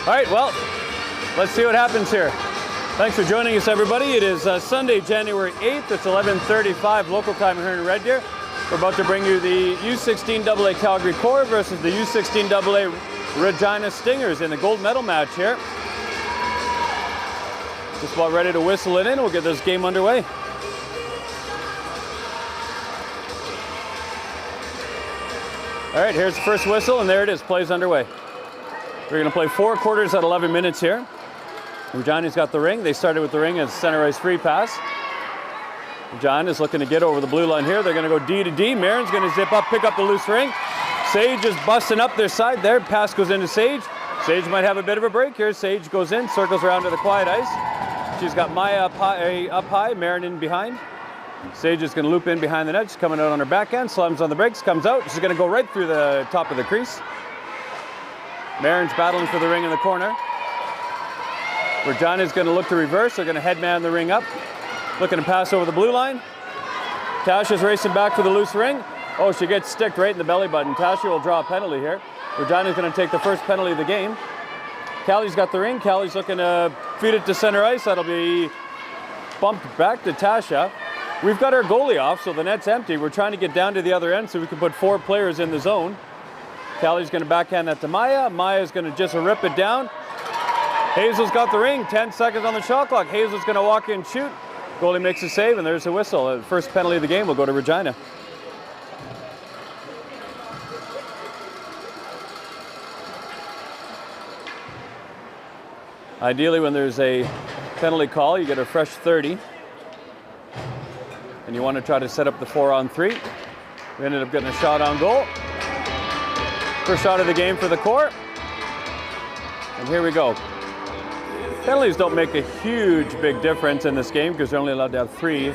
All right, well, let's see what happens here. Thanks for joining us, everybody. It is Sunday, January 8th. It's 11:35 local time here in Red Deer. We're about to bring you the U16AA Calgary Core versus the U16AA Regina Stingers in the gold medal match here. Just about ready to whistle it in. We'll get this game underway. All right, here's the first whistle, and there it is. Play's underway. We're going to play 4 quarters at 11 minutes here. Regina's got the ring. They started with the ring as center ice free pass. Regina's looking to get over the blue line here. They're going to go D to D. Marin's going to zip up, pick up the loose ring. Sage is busting up their side there. Pass goes into Sage. Sage might have a bit of a break here. Sage goes in, circles around to the quiet ice. She's got Maya up high, Marin in behind. Sage is going to loop in behind the net. She's coming out on her backhand, slams on the brakes, comes out. She's going to go right through the top of the crease. Marin's battling for the ring in the corner. Regina's going to look to reverse. They're going to headman the ring up. Looking to pass over the blue line. Tasha's racing back for the loose ring. Oh, she gets sticked right in the belly button. Tasha will draw a penalty here. Regina's going to take the first penalty of the game. Callie's got the ring. Callie's looking to feed it to center ice. That'll be bumped back to Tasha. We've got our goalie off, so the net's empty. We're trying to get down to the other end so we can put 4 players in the zone. Callie's going to backhand that to Maya. Maya's going to just rip it down. Hazel's got the ring. 10 seconds on the shot clock. Hazel's going to walk in and shoot. Goalie makes a save, and there's a whistle. The first penalty of the game will go to Regina. Ideally, when there's a penalty call, you get a fresh 30. And you want to try to set up the 4-on-3. We ended up getting a shot on goal. First shot of the game for the Core. And here we go. Penalties don't make a huge big difference in this game because they're only allowed to have 3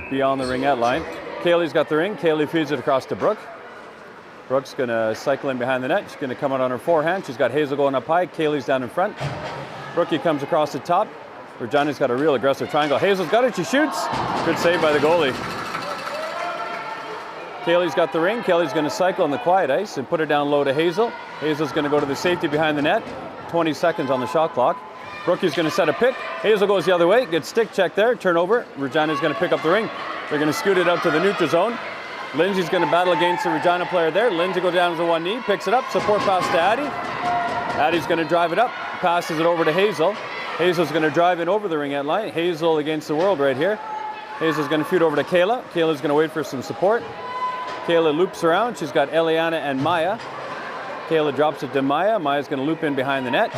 beyond the ringette line. Kaylee's got the ring. Kaylee feeds it across to Brooke. Brooke's going to cycle in behind the net. She's going to come out on her forehand. She's got Hazel going up high. Kaylee's down in front. Brookie comes across the top. Regina's got a real aggressive triangle. Hazel's got it. She shoots. Good save by the goalie. Kaylee's got the ring. Kaylee's going to cycle on the quiet ice and put her down low to Hazel. Hazel's going to go to the safety behind the net. 20 seconds on the shot clock. Brookie's going to set a pick. Hazel goes the other way. Gets stick check there. Turnover. Regina's going to pick up the ring. They're going to scoot it out to the neutral zone. Lindsay's going to battle against the Regina player there. Lindsay goes down to one knee. Picks it up. Support pass to Addie. Addie's going to drive it up. Passes it over to Hazel. Hazel's going to drive in over the ringette line. Hazel against the world right here. Hazel's going to feed over to Kayla. Kayla's going to wait for some support. Kayla loops around. She's got Eliana and Maya. Kayla drops it to Maya. Maya's going to loop in behind the net.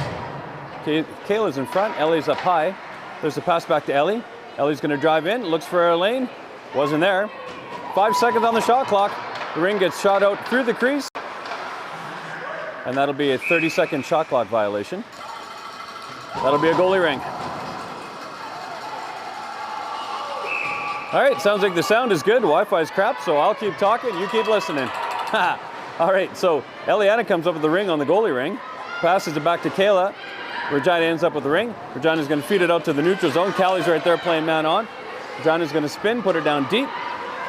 Kayla's in front. Ellie's up high. There's a pass back to Ellie. Ellie's going to drive in. Looks for a lane. Wasn't there. 5 seconds on the shot clock. The ring gets shot out through the crease. And that'll be a 30-second shot clock violation. That'll be a goalie ring. All right, sounds like the sound is good. Wi-Fi's crap, so I'll keep talking. You keep listening. All right, so Eliana comes up with the ring on the goalie ring. Passes it back to Kayla. Regina ends up with the ring. Regina's going to feed it out to the neutral zone. Callie's right there playing man on. Regina's going to spin, put her down deep.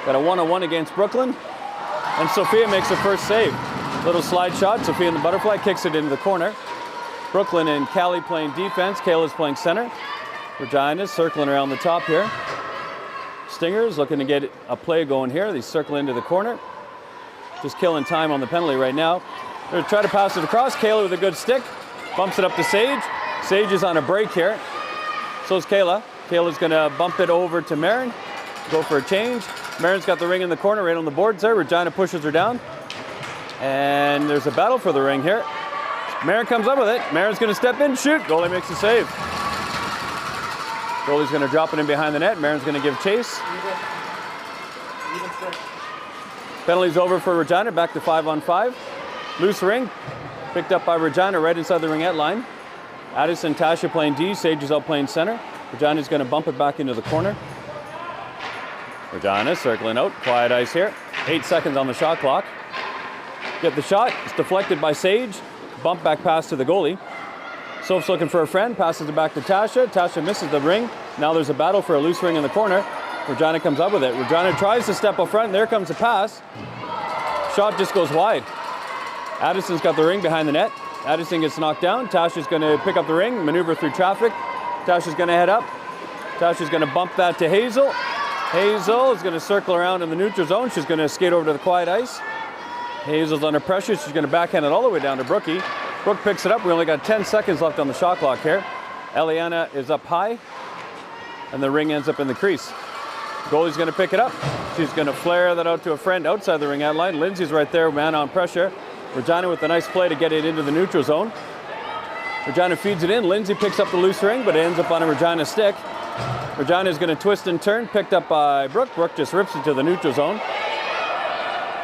Got a 1-on-1 against Brooklyn. And Sophia makes her first save. Little slide shot. Sophia in the butterfly kicks it into the corner. Brooklyn and Callie playing defense. Kayla's playing center. Regina's circling around the top here. Stingers looking to get a play going here. They circle into the corner. Just killing time on the penalty right now. They're going to try to pass it across. Kayla with a good stick. Bumps it up to Sage. Sage is on a break here. So is Kayla. Kayla's going to bump it over to Marin. Go for a change. Marin's got the ring in the corner right on the boards there. Regina pushes her down. And there's a battle for the ring here. Marin comes up with it. Marin's going to step in, shoot. Goalie makes the save. Goalie's going to drop it in behind the net. Marin's going to give chase. Penalty's over for Regina. Back to 5-on-5. Loose ring. Picked up by Regina right inside the ringette line. Addison, Tasha playing D. Sage is out playing center. Regina's going to bump it back into the corner. Regina circling out. Quiet ice here. 8 seconds on the shot clock. Get the shot. It's deflected by Sage. Bump back pass to the goalie. Soph's looking for a friend. Passes it back to Tasha. Tasha misses the ring. Now there's a battle for a loose ring in the corner. Regina comes up with it. Regina tries to step up front. There comes the pass. Shot just goes wide. Addison's got the ring behind the net. Addison gets knocked down. Tasha's going to pick up the ring, maneuver through traffic. Tasha's going to head up. Tasha's going to bump that to Hazel. Hazel is going to circle around in the neutral zone. She's going to skate over to the quiet ice. Hazel's under pressure. She's going to backhand it all the way down to Brookie. Brooke picks it up. We only got 10 seconds left on the shot clock here. Eliana is up high, and the ring ends up in the crease. Goalie's going to pick it up. She's going to flare that out to a friend outside the ring out line. Lindsay's right there, man on pressure. Regina with a nice play to get it into the neutral zone. Regina feeds it in. Lindsay picks up the loose ring, but it ends up on a Regina stick. Regina is going to twist and turn, picked up by Brooke. Brooke just rips it to the neutral zone.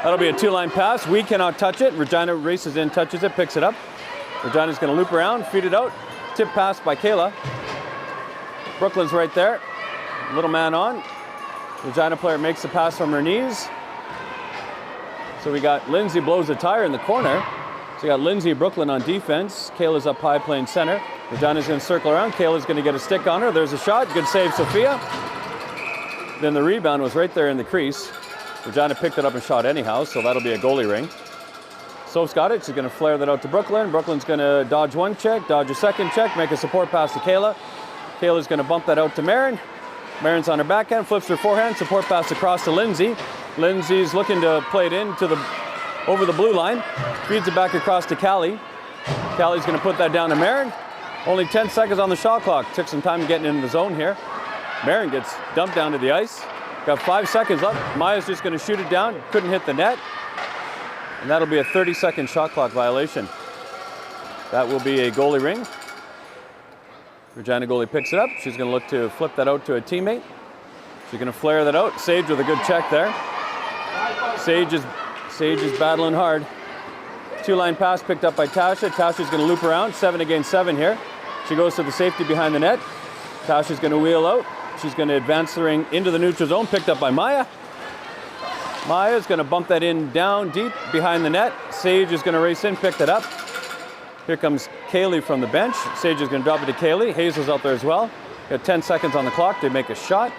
That'll be a two-line pass. We cannot touch it. Regina races in, touches it, picks it up. Regina's going to loop around, feed it out. Tip pass by Kayla. Brooklyn's right there. Little man on. Regina player makes the pass from her knees. So we got Lindsay blows a tire in the corner. So we got Lindsay, Brooklyn on defense. Kayla's up high playing center. Regina's going to circle around. Kayla's going to get a stick on her. There's a shot. Good save, Sophia. Then the rebound was right there in the crease. Regina picked it up and shot anyhow, so that'll be a goalie ring. Soph's got it. She's going to flare that out to Brooklyn. Brooklyn's going to dodge one check, dodge a second check, make a support pass to Kayla. Kayla's going to bump that out to Marin. Marin's on her backhand, flips her forehand, support pass across to Lindsay. Lindsay's looking to play it in to over the blue line. Feeds it back across to Callie. Callie's going to put that down to Marin. Only 10 seconds on the shot clock. Took some time getting into the zone here. Marin gets dumped down to the ice. Got 5 seconds left. Maya's just going to shoot it down. Couldn't hit the net. And that'll be a 30-second shot clock violation. That will be a goalie ring. Regina goalie picks it up. She's going to look to flip that out to a teammate. She's going to flare that out. Sage with a good check there. Sage is battling hard. Two-line pass picked up by Tasha. Tasha's going to loop around. 7 against 7 here. She goes to the safety behind the net. Tasha's going to wheel out. She's going to advance the ring into the neutral zone. Picked up by Maya. Maya's going to bump that in down deep behind the net. Sage is going to race in, pick that up. Here comes Kaylee from the bench. Sage is going to drop it to Kaylee. Hazel's out there as well. Got 10 seconds on the clock to make a shot.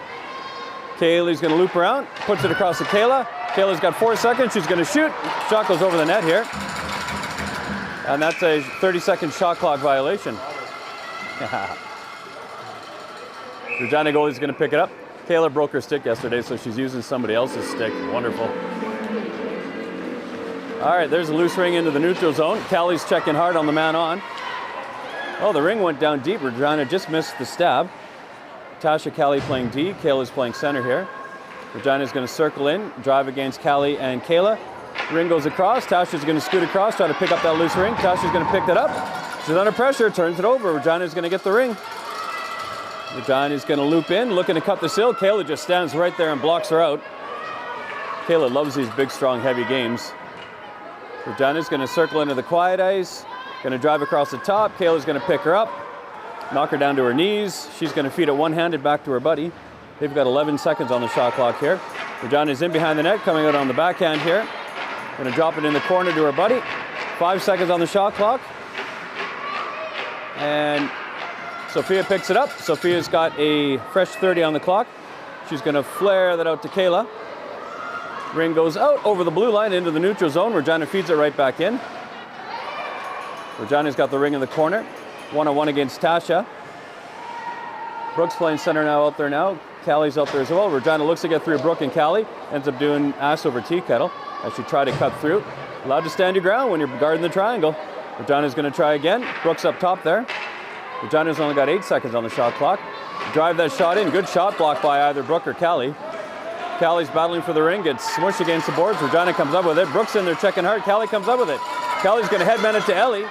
Kaylee's going to loop around, puts it across to Kayla. Kayla's got 4 seconds. She's going to shoot. Shot goes over the net here. And that's a 30-second shot clock violation. Regina goalie's going to pick it up. Kayla broke her stick yesterday, so she's using somebody else's stick. Wonderful. All right, there's a loose ring into the neutral zone. Callie's checking hard on the man on. Oh, the ring went down deep. Regina just missed the stab. Tasha, Callie playing D. Kayla's playing center here. Regina's going to circle in, drive against Callie and Kayla. Ring goes across. Tasha's going to scoot across, try to pick up that loose ring. Tasha's going to pick that up. She's under pressure, turns it over. Regina's going to get the ring. Regina's going to loop in, looking to cut the seal. Kayla just stands right there and blocks her out. Kayla loves these big, strong, heavy games. Regina's going to circle into the quiet ice, going to drive across the top. Kayla's going to pick her up, knock her down to her knees. She's going to feed it one-handed back to her buddy. They've got 11 seconds on the shot clock here. Regina's in behind the net, coming out on the backhand here. Going to drop it in the corner to her buddy. 5 seconds on the shot clock. And Sophia picks it up. Sophia's got a fresh 30 on the clock. She's going to flare that out to Kayla. Ring goes out over the blue line into the neutral zone. Regina feeds it right back in. Regina's got the ring in the corner. 1-on-1 against Tasha. Brooke's playing center now out there now. Callie's out there as well. Regina looks to get through Brooke and Callie. Ends up doing ass over tea kettle as she tried to cut through. Allowed to stand your ground when you're guarding the triangle. Regina's going to try again. Brooke's up top there. Regina's only got 8 seconds on the shot clock. Drive that shot in. Good shot block by either Brooke or Callie. Callie's battling for the ring. Gets smushed against the boards. Regina comes up with it. Brooke's in there checking hard. Callie comes up with it. Callie's going to headman it to Ellie.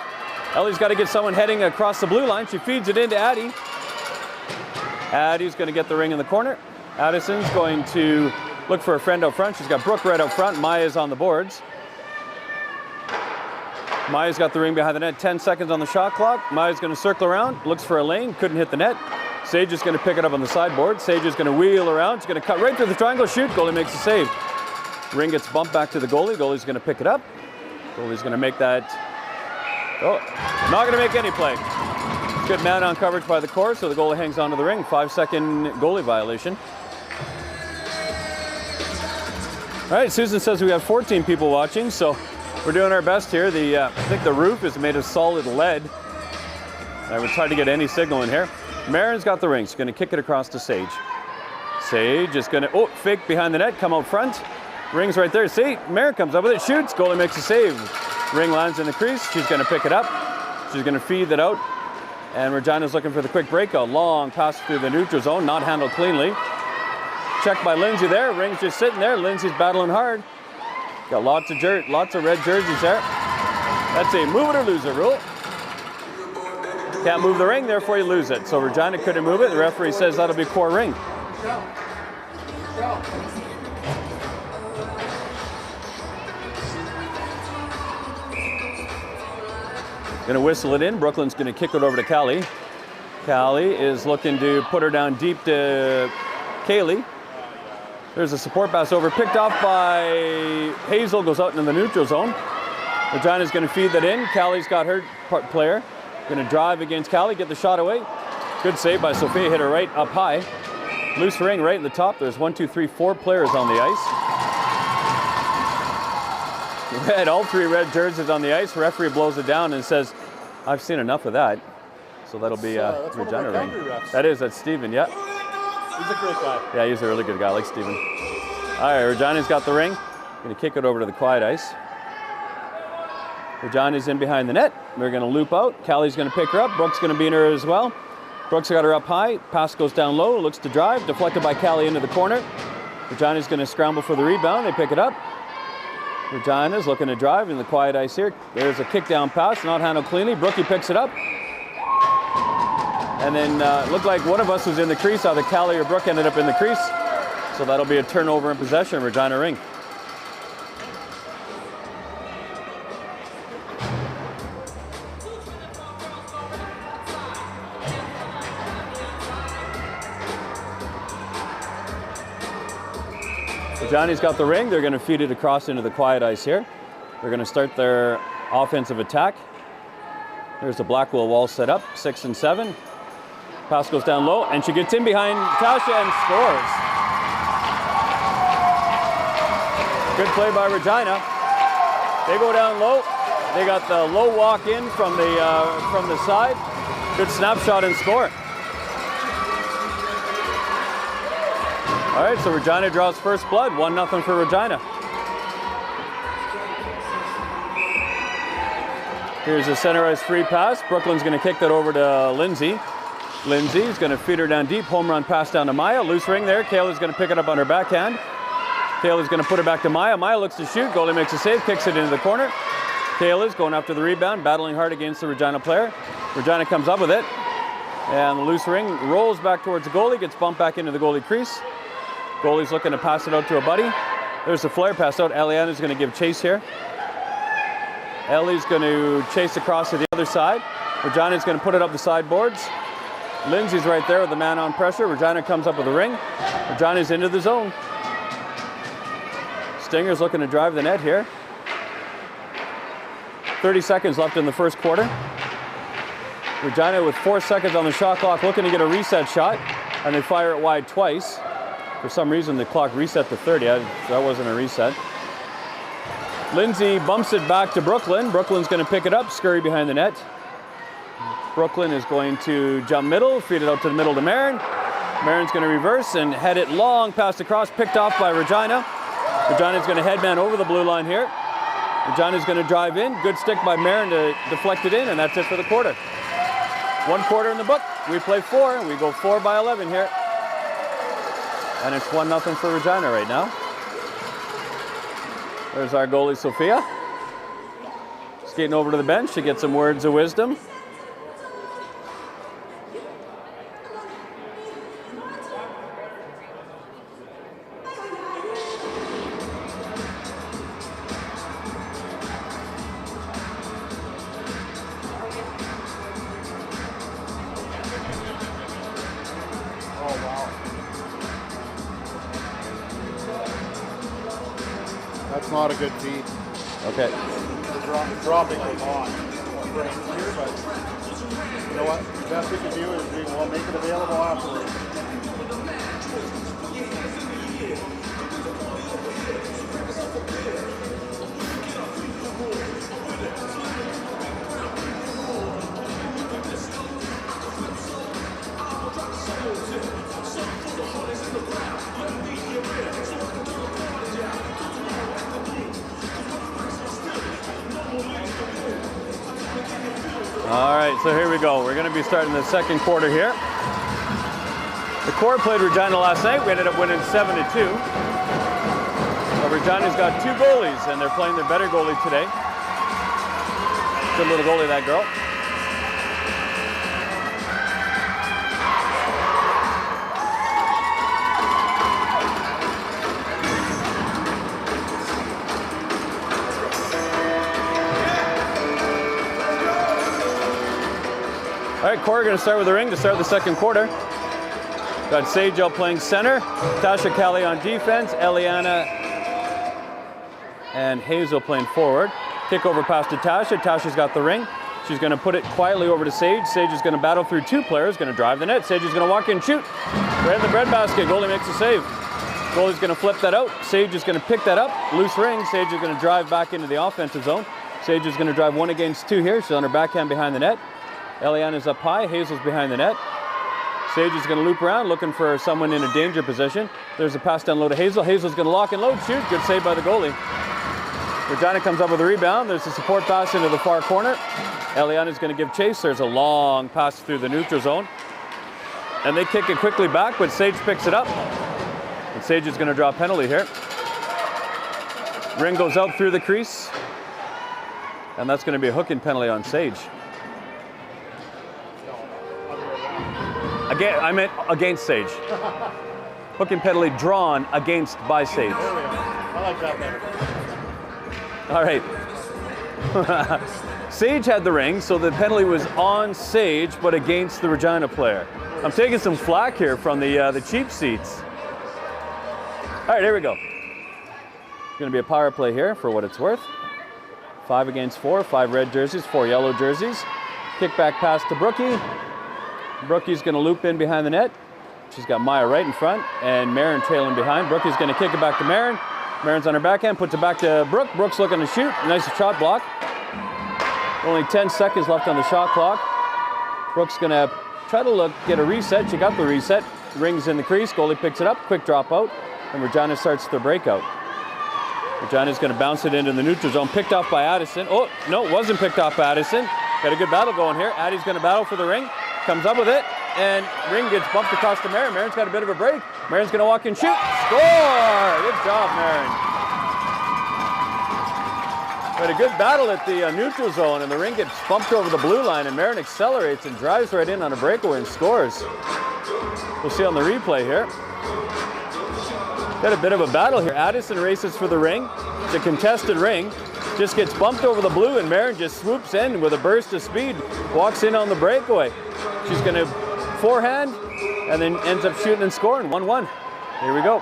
Ellie's got to get someone heading across the blue line. She feeds it into Addie. Addie's going to get the ring in the corner. Addison's going to look for a friend out front. She's got Brooke right up front. Maya's on the boards. Maya's got the ring behind the net. 10 seconds on the shot clock. Maya's going to circle around. Looks for a lane. Couldn't hit the net. Sage is going to pick it up on the sideboard. Sage is going to wheel around. She's going to cut right through the triangle. Shoot. Goalie makes the save. Ring gets bumped back to the goalie. Goalie's going to pick it up. Goalie's going to make that. Oh, not going to make any play. Good man-on coverage by the core, so the goalie hangs onto the ring. 5-second goalie violation. All right, Susan says we have 14 people watching, so We're doing our best here. I think the roof is made of solid lead. I would try to get any signal in here. Marin's got the ring. She's going to kick it across to Sage. Sage is going to, fake behind the net, come out front. Ring's right there. See, Marin comes up with it, shoots, goalie makes a save. Ring lands in the crease. She's going to pick it up. She's going to feed it out. And Regina's looking for the quick breakout. Long pass through the neutral zone, not handled cleanly. Checked by Lindsay there. Ring's just sitting there. Lindsay's battling hard. Got lots of red jerseys there. That's a move it or lose it rule. Can't move the ring, therefore you lose it. So Regina couldn't move it. The referee says that'll be core ring. Gonna whistle it in. Brooklyn's gonna kick it over to Callie. Callie is looking to put her down deep to Kaylee. There's a support pass over, picked off by Hazel, goes out into the neutral zone. Regina's gonna feed that in. Callie's got her player. Gonna drive against Callie, get the shot away. Good save by Sophia, hit her right up high. Loose ring right at the top. There's 4 players on the ice. Red, all 3 red jerseys on the ice. Referee blows it down and says, I've seen enough of that. So that'll be Regina ring. That's Steven, yeah. He's a great guy. Yeah, he's a really good guy, I like Steven. All right, Regina's got the ring. Gonna kick it over to the quiet ice. Regina's in behind the net. They're gonna loop out. Callie's gonna pick her up. Brooke's gonna be in her as well. Brooke's got her up high. Pass goes down low, looks to drive. Deflected by Callie into the corner. Regina's gonna scramble for the rebound. They pick it up. Regina's looking to drive in the quiet ice here. There's a kick down pass, not handled cleanly. Brookie picks it up. And then looked like one of us was in the crease. Either Callie or Brooke ended up in the crease. So that'll be a turnover in possession, Regina ring. Johnny's got the ring. They're going to feed it across into the quiet ice here. They're going to start their offensive attack. There's the Blackwell wall set up, 6 and 7. Pass goes down low, and she gets in behind Tasha and scores. Good play by Regina. They go down low. They got the low walk in from the side. Good snapshot and score. All right, so Regina draws first blood, 1-0 for Regina. Here's a center ice free pass. Brooklyn's going to kick that over to Lindsay. Lindsay's going to feed her down deep. Home run pass down to Maya. Loose ring there. Kayla's going to pick it up on her backhand. Kayla's going to put it back to Maya. Maya looks to shoot. Goalie makes a save, kicks it into the corner. Kayla's going after the rebound, battling hard against the Regina player. Regina comes up with it. And the loose ring rolls back towards the goalie, gets bumped back into the goalie crease. Goalie's looking to pass it out to a buddy. There's the flare pass out. Eliana's going to give chase here. Ellie's going to chase across to the other side. Regina's going to put it up the sideboards. Lindsay's right there with the man on pressure. Regina comes up with the ring. Regina's into the zone. Stinger's looking to drive the net here. 30 seconds left in the first quarter. Regina with 4 seconds on the shot clock looking to get a reset shot, and they fire it wide twice. For some reason the clock reset to 30. That wasn't a reset. Lindsay bumps it back to Brooklyn. Brooklyn's going to pick it up, scurry behind the net. Brooklyn is going to jump middle, feed it out to the middle to Marin. Marin's going to reverse and head it long past across, picked off by Regina. Regina's going to headman over the blue line here. Regina's going to drive in. Good stick by Marin to deflect it in, and that's it for the quarter. 1 quarter in the book. We play 4. We go 4 by 11 here. And it's 1-0 for Regina right now. There's our goalie, Sophia. Skating over to the bench to get some words of wisdom. That's not a good feed. Okay. Dropping a lot right here, but you know what? The best we can do is we will make it available afterwards. All right, so here we go. We're going to be starting the second quarter here. The Core played Regina last night. We ended up winning 7-2. But Regina's got 2 goalies, and they're playing their better goalie today. Good little goalie, that girl. All right, Core going to start with the ring to start the second quarter. Got Sage out playing center, Tasha Callie on defense, Eliana and Hazel playing forward. Kick over pass to Tasha. Tasha's got the ring. She's going to put it quietly over to Sage. Sage is going to battle through 2 players, going to drive the net. Sage is going to walk in, shoot. Right in the breadbasket. Goalie makes a save. Goalie's going to flip that out. Sage is going to pick that up. Loose ring. Sage is going to drive back into the offensive zone. Sage is going to drive 1 against 2 here. She's on her backhand behind the net. Eliana's up high. Hazel's behind the net. Sage is going to loop around looking for someone in a danger position. There's a pass down low to Hazel. Hazel's going to lock and load, shoot. Good save by the goalie. Regina comes up with a rebound. There's a support pass into the far corner. Eliana's going to give chase. There's a long pass through the neutral zone. And they kick it quickly back, but Sage picks it up. And Sage is going to draw a penalty here. Ring goes out through the crease. And that's going to be a hooking penalty on Sage. Again, I meant against Sage. Hooking penalty drawn against by Sage. There we go. I like that better. All right. Sage had the ring, so the penalty was on Sage, but against the Regina player. I'm taking some flack here from the cheap seats. All right, here we go. It's going to be a power play here for what it's worth. 5 against 4, 5 red jerseys, 4 yellow jerseys. Kick back pass to Brookie. Brookie's going to loop in behind the net. She's got Maya right in front and Marin trailing behind. Brookie's going to kick it back to Marin. Marin's on her backhand, puts it back to Brooke. Brooke's looking to shoot. Nice shot block. Only 10 seconds left on the shot clock. Brooke's going to try to get a reset. She got the reset. Rings in the crease. Goalie picks it up. Quick drop out. And Regina starts the breakout. Regina's going to bounce it into the neutral zone. Picked off by Addison. Oh, no, it wasn't picked off by Addison. Got a good battle going here. Addie's going to battle for the ring. Comes up with it, and ring gets bumped across to Marin. Marin's got a bit of a break. Marin's going to walk and shoot. Score! Good job, Marin. Had a good battle at the neutral zone, and the ring gets bumped over the blue line, and Marin accelerates and drives right in on a breakaway and scores. We'll see on the replay here. Got a bit of a battle here. Addison races for the ring. It's a contested ring. Just gets bumped over the blue, and Marin just swoops in with a burst of speed. Walks in on the breakaway. She's going to forehand and then ends up shooting and scoring. 1-1. Here we go.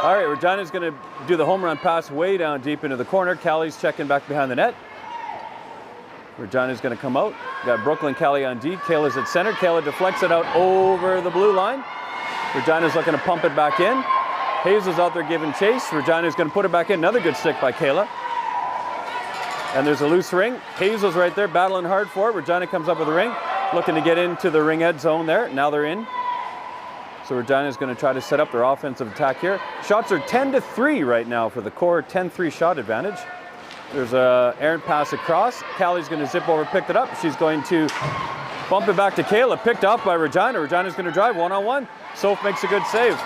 All right, Regina's going to do the home run pass way down deep into the corner. Callie's checking back behind the net. Regina's going to come out. Got Brooklyn Callie on D. Kayla's at center. Kayla deflects it out over the blue line. Regina's looking to pump it back in. Hazel's out there giving chase. Regina's going to put it back in. Another good stick by Kayla. And there's a loose ring. Hazel's right there battling hard for it. Regina comes up with the ring. Looking to get into the ring edge zone there. Now they're in. So Regina's going to try to set up their offensive attack here. Shots are 10-3 right now for the Core. 10-3 shot advantage. There's a errant pass across. Callie's going to zip over, pick it up. She's going to bump it back to Kayla. Picked off by Regina. Regina's going to drive one-on-one. Soph makes a good save.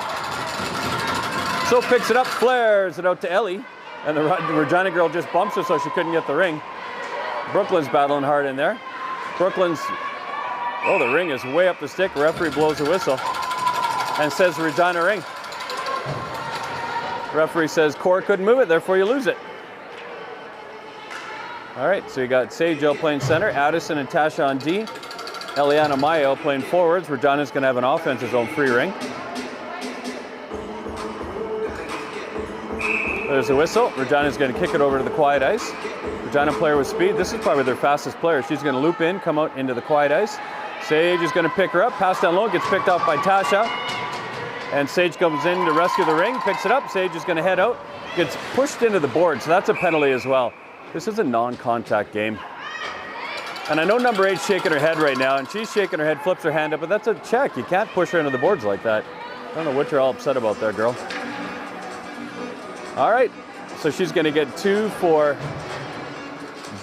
Soph picks it up, flares it out to Ellie. And the Regina girl just bumps her so she couldn't get the ring. Brooklyn's battling hard in there. Brooklyn's, oh, the ring is way up the stick. Referee blows a whistle and says Regina ring. Referee says Core couldn't move it, therefore you lose it. All right, so you got Sage playing center, Addison and Tasha on D, Eliana Mayo playing forwards. Regina's going to have an offensive zone free ring. There's a whistle. Regina's going to kick it over to the quiet ice. Regina player with speed. This is probably their fastest player. She's going to loop in, come out into the quiet ice. Sage is going to pick her up. Pass down low, gets picked off by Tasha. And Sage comes in to rescue the ring, picks it up. Sage is going to head out, gets pushed into the board, so that's a penalty as well. This is a non-contact game. And I know number 8's shaking her head right now, and she's shaking her head, flips her hand up, but that's a check. You can't push her into the boards like that. I don't know what you're all upset about there, girl. All right, so she's going to get 2 for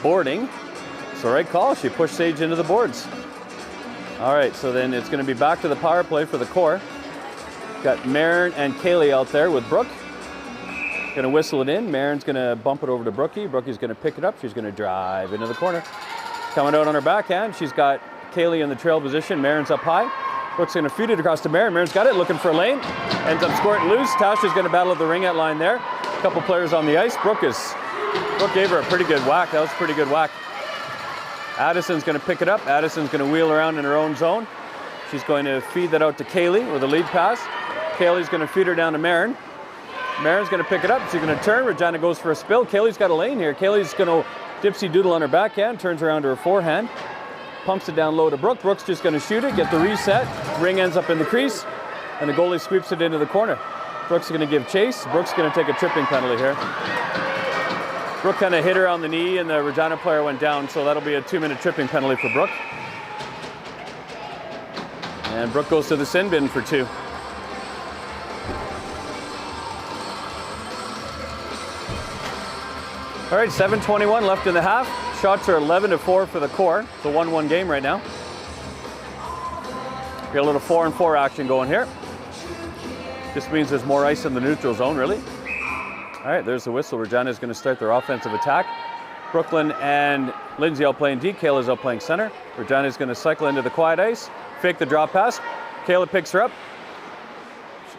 boarding. So right call, she pushed Sage into the boards. All right, so then it's going to be back to the power play for the core. Got Marin and Kaylee out there with Brooke. Going to whistle it in. Marin's going to bump it over to Brookie. Brookie's going to pick it up. She's going to drive into the corner. Coming out on her backhand, she's got Kaylee in the trail position. Marin's up high. Brooke's going to feed it across to Marin. Marin's got it, looking for a lane. Ends up squirting loose. Tasha's going to battle at the ring out line there. A couple players on the ice. Brooke gave her a pretty good whack. That was a pretty good whack. Addison's going to pick it up. Addison's going to wheel around in her own zone. She's going to feed that out to Kaylee with a lead pass. Kaylee's going to feed her down to Marin. Marin's going to pick it up. She's going to turn. Regina goes for a spill. Kaylee's got a lane here. Kaylee's going to dipsy doodle on her backhand, turns around to her forehand, pumps it down low to Brooke. Brooke's just going to shoot it, get the reset. Ring ends up in the crease, and the goalie sweeps it into the corner. Brooke's going to give chase. Brooke's going to take a tripping penalty here. Brooke kind of hit her on the knee, and the Regina player went down, so that'll be a 2-minute tripping penalty for Brooke. And Brooke goes to the sin bin for 2. All right, 7:21 left in the half. Shots are 11-4 for the core. It's a 1-1 game right now. Got a little 4-on-4 action going here. This means there's more ice in the neutral zone, really. All right, there's the whistle. Regina's going to start their offensive attack. Brooklyn and Lindsay out playing D. Kayla's out playing center. Regina's going to cycle into the quiet ice, fake the drop pass. Kayla picks her up.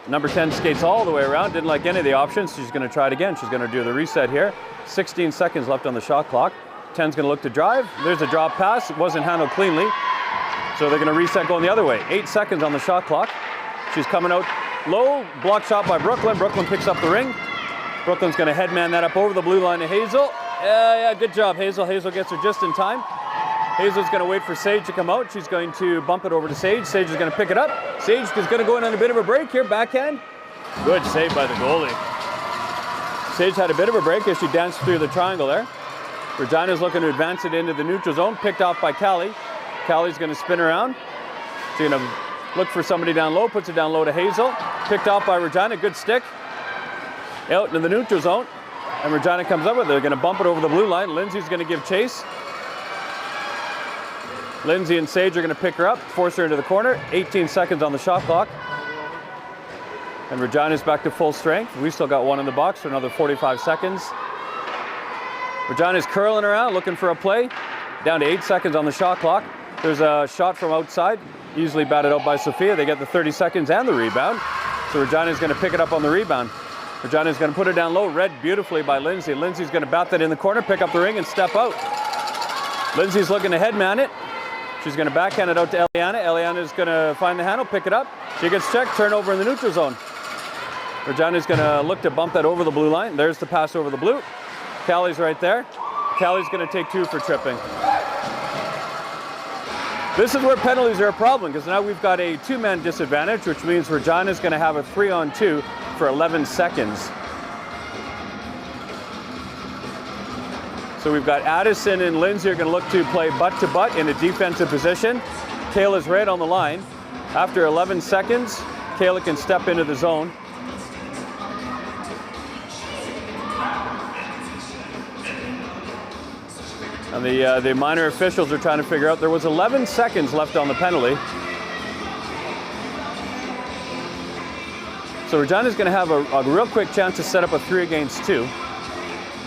Number 10 skates all the way around. Didn't like any of the options. She's going to try it again. She's going to do the reset here. 16 seconds left on the shot clock. 10's going to look to drive. There's a drop pass. It wasn't handled cleanly. So they're going to reset going the other way. 8 seconds on the shot clock. She's coming out low. Block shot by Brooklyn. Brooklyn picks up the ring. Brooklyn's going to headman that up over the blue line to Hazel. Yeah, good job, Hazel. Hazel gets her just in time. Hazel's going to wait for Sage to come out. She's going to bump it over to Sage. Sage is going to pick it up. Sage is going to go in on a bit of a break here. Backhand. Good save by the goalie. Sage had a bit of a break as she danced through the triangle there. Regina's looking to advance it into the neutral zone. Picked off by Callie. Callie's going to spin around. She's going to look for somebody down low. Puts it down low to Hazel. Picked off by Regina. Good stick. Out into the neutral zone. And Regina comes up with it. They're going to bump it over the blue line. Lindsay's going to give chase. Lindsay and Sage are going to pick her up, force her into the corner. 18 seconds on the shot clock. And Regina's back to full strength. We still got one in the box for another 45 seconds. Regina's curling around, looking for a play. Down to 8 seconds on the shot clock. There's a shot from outside, easily batted out by Sophia. They get the 30 seconds and the rebound. So Regina's going to pick it up on the rebound. Regina's going to put it down low, read beautifully by Lindsay. Lindsay's going to bat that in the corner, pick up the ring, and step out. Lindsay's looking to headman it. She's going to backhand it out to Eliana. Eliana's going to find the handle, pick it up. She gets checked, turnover in the neutral zone. Regina's going to look to bump that over the blue line. There's the pass over the blue. Callie's right there. Callie's going to take 2 for tripping. This is where penalties are a problem, because now we've got a 2-man disadvantage, which means Regina's going to have a 3-on-2 for 11 seconds. So we've got Addison and Lindsay are going to look to play butt-to-butt in a defensive position. Kayla's right on the line. After 11 seconds, Kayla can step into the zone. And the minor officials are trying to figure out, there was 11 seconds left on the penalty. So Regina's going to have a real quick chance to set up a 3-against-2.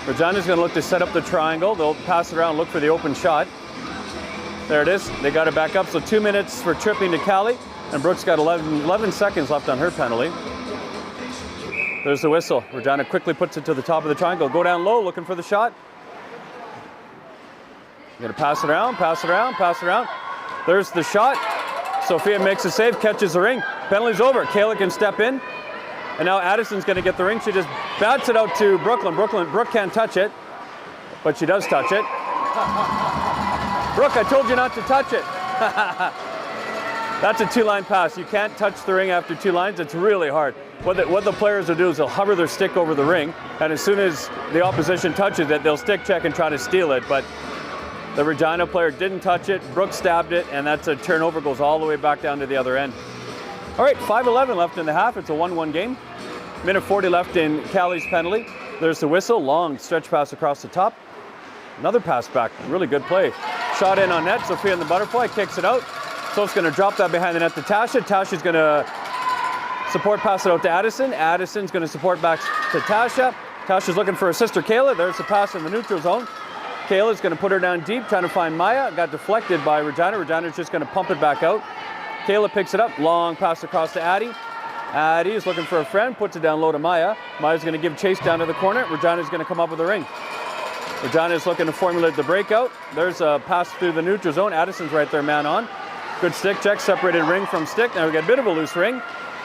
Regina's going to look to set up the triangle. They'll pass it around, look for the open shot. There it is. They got it back up. So 2 minutes for tripping to Callie. And Brooke's got 11 seconds left on her penalty. There's the whistle. Regina quickly puts it to the top of the triangle. Go down low, looking for the shot. You're going to pass it around, pass it around, pass it around. There's the shot. Sophia makes a save, catches the ring. Penalty's over. Kayla can step in. And now Addison's going to get the ring. She just bats it out to Brooklyn. Brooke can't touch it, but she does touch it. Brooke, I told you not to touch it. That's a 2-line pass. You can't touch the ring after 2 lines. It's really hard. What the players will do is they'll hover their stick over the ring, and as soon as the opposition touches it, they'll stick check and try to steal it. But the Regina player didn't touch it. Brooke stabbed it, and that's a turnover. Goes all the way back down to the other end. All right, 5:11 left in the half. It's a 1-1 game. Minute 40 left in Callie's penalty. There's the whistle. Long stretch pass across the top. Another pass back. Really good play. Shot in on net. Sophia in the butterfly kicks it out. So it's going to drop that behind the net to Tasha. Tasha's going to support pass it out to Addison. Addison's going to support back to Tasha. Tasha's looking for her sister Kayla. There's the pass in the neutral zone. Kayla's going to put her down deep, trying to find Maya. Got deflected by Regina. Regina's just going to pump it back out. Kayla picks it up. Long pass across to Addie. Addie is looking for a friend, puts it down low to Maya. Maya's going to give chase down to the corner. Regina's going to come up with a ring. Regina is looking to formulate the breakout. There's a pass through the neutral zone. Addison's right there, man on. Good stick check, separated ring from stick. Now we got a bit of a loose ring.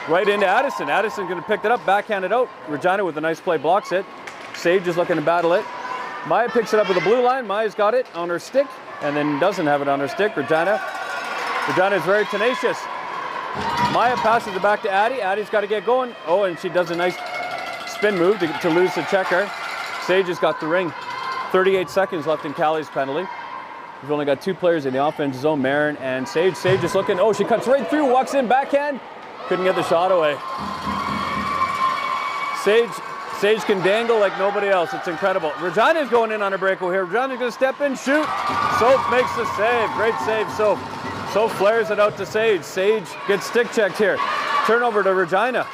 Right into Addison. Addison's going to pick it up, backhand it out. Regina with a nice play blocks it. Sage is looking to battle it. Maya picks it up with the blue line. Maya's got it on her stick and then doesn't have it on her stick. Regina is very tenacious. Maya passes it back to Addie. Addie's got to get going. Oh, and she does a nice spin move to lose the checker. Sage has got the ring. 38 seconds left in Callie's penalty. We've only got two players in the offensive zone, Marin and Sage. Sage is looking, oh, she cuts right through, walks in, backhand. Couldn't get the shot away. Sage can dangle like nobody else. It's incredible. Regina's going in on a breakaway here. Regina's going to step in, shoot. Soph makes the save. Great save, Soph. Soph flares it out to Sage. Sage gets stick checked here. Turnover to Regina.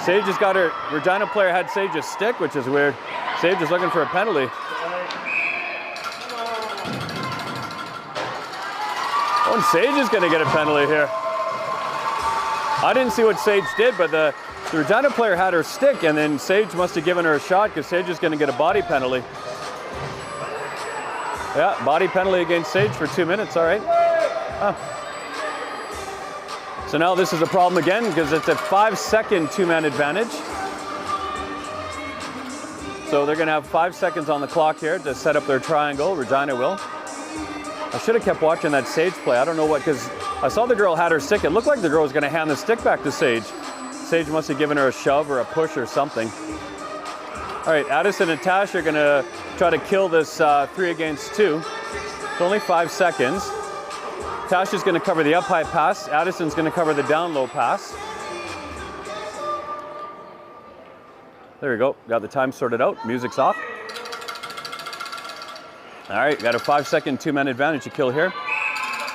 Sage has got her, Regina player had Sage's stick, which is weird. Sage is looking for a penalty. Oh, and Sage is going to get a penalty here. I didn't see what Sage did, but the Regina player had her stick, and then Sage must have given her a shot because Sage is going to get a body penalty. Yeah, body penalty against Sage for 2 minutes, all right. Huh. So now this is a problem again because it's a 5-second two-man advantage. So they're going to have 5 seconds on the clock here to set up their triangle. Regina will. I should have kept watching that Sage play. I don't know what, because I saw the girl had her stick. It looked like the girl was going to hand the stick back to Sage. Sage must have given her a shove or a push or something. All right, Addison and Tash are going to try to kill this 3 against 2. It's only 5 seconds. Tash is going to cover the up high pass. Addison's going to cover the down low pass. There we go. Got the time sorted out. Music's off. All right, got a 5-second two-man advantage to kill here.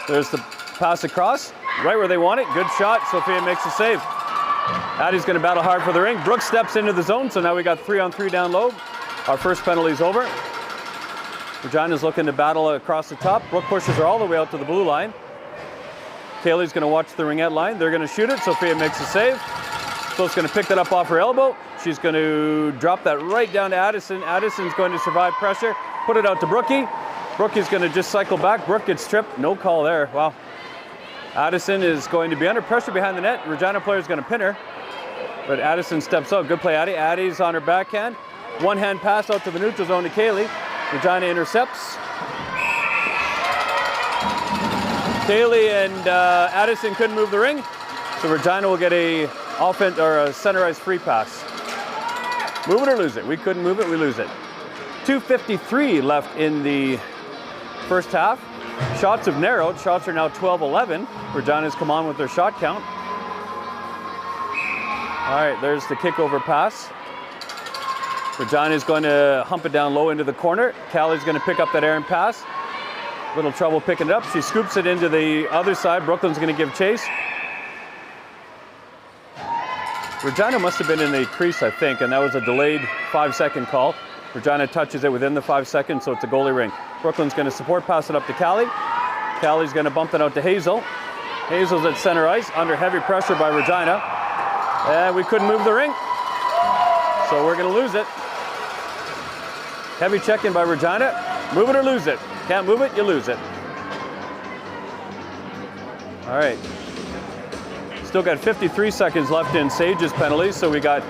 There's the pass across, right where they want it. Good shot. Sophia makes the save. Addie's going to battle hard for the ring. Brooke steps into the zone, so now we got 3-on-3 down low. Our first penalty's over. Regina's looking to battle across the top. Brooke pushes her all the way out to the blue line. Kaylee's going to watch the ringette line. They're going to shoot it. Sophia makes the save. Soph's going to pick that up off her elbow. She's going to drop that right down to Addison. Addison's going to survive pressure. Put it out to Brookie. Brookie's going to just cycle back. Brooke gets tripped. No call there. Wow. Addison is going to be under pressure behind the net. Regina player is going to pin her. But Addison steps out. Good play, Addie. Addie's on her backhand. One-hand pass out to the neutral zone to Kaylee. Regina intercepts. Kaylee and Addison couldn't move the ring. So Regina will get a offense or a centerized free pass. Move it or lose it. We couldn't move it, we lose it. 2:53 left in the first half. Shots have narrowed. Shots are now 12-11. Regina's come on with their shot count. All right, there's the kickover pass. Regina's going to hump it down low into the corner. Callie's going to pick up that errant pass. Little trouble picking it up. She scoops it into the other side. Brooklyn's going to give chase. Regina must have been in the crease, I think, and that was a delayed 5-second call. Regina touches it within the 5 seconds, so it's a goalie ring. Brooklyn's going to support, pass it up to Callie. Callie's going to bump it out to Hazel. Hazel's at center ice, under heavy pressure by Regina. And we couldn't move the ring, so we're going to lose it. Heavy check-in by Regina. Move it or lose it. Can't move it, you lose it. All right. Still got 53 seconds left in Sage's penalties, so we got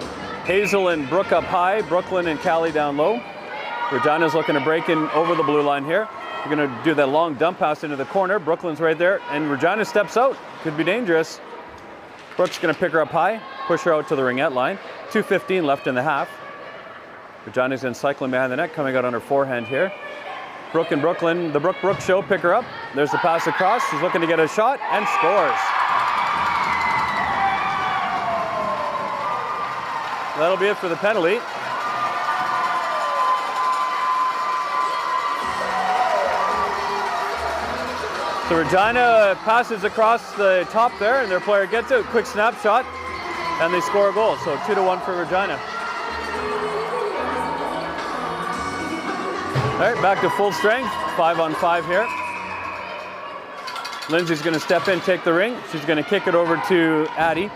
Hazel and Brooke up high, Brooklyn and Callie down low. Regina's looking to break in over the blue line here. We're going to do that long dump pass into the corner. Brooklyn's right there, and Regina steps out. Could be dangerous. Brooke's going to pick her up high, push her out to the ringette line. 2:15 left in the half. Regina's then cycling behind the net, coming out on her forehand here. Brooke and Brooklyn, the Brooke show, pick her up. There's the pass across. She's looking to get a shot and scores. That'll be it for the penalty. So Regina passes across the top there, and their player gets it, quick snapshot, and they score a goal. So 2-1 for Regina. All right, back to full strength, 5-on-5 here. Lindsay's going to step in, take the ring. She's going to kick it over to Addie.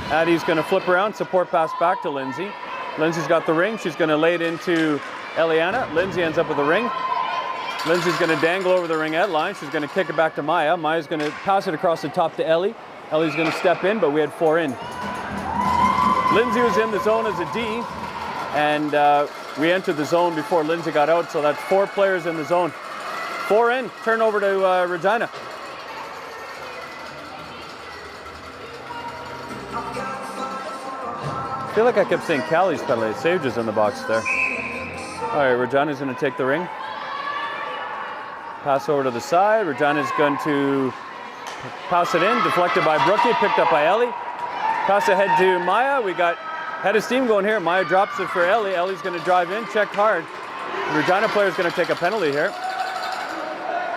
Addie's going to flip around, support pass back to Lindsay. Lindsay's got the ring. She's going to lay it into Eliana. Lindsay ends up with the ring. Lindsay's going to dangle over the ringette line. She's going to kick it back to Maya. Maya's going to pass it across the top to Ellie. Ellie's going to step in, but we had 4 in. Lindsay was in the zone as a D, and we entered the zone before Lindsay got out, so that's 4 players in the zone. 4 in, turn over to Regina. I feel like I kept saying Callie's penalty. Sage is in the box there. All right, Regina's going to take the ring. Pass over to the side. Regina's going to pass it in, deflected by Brookie, picked up by Ellie. Pass ahead to Maya. We got head of steam going here. Maya drops it for Ellie. Ellie's going to drive in, checked hard. The Regina player's going to take a penalty here.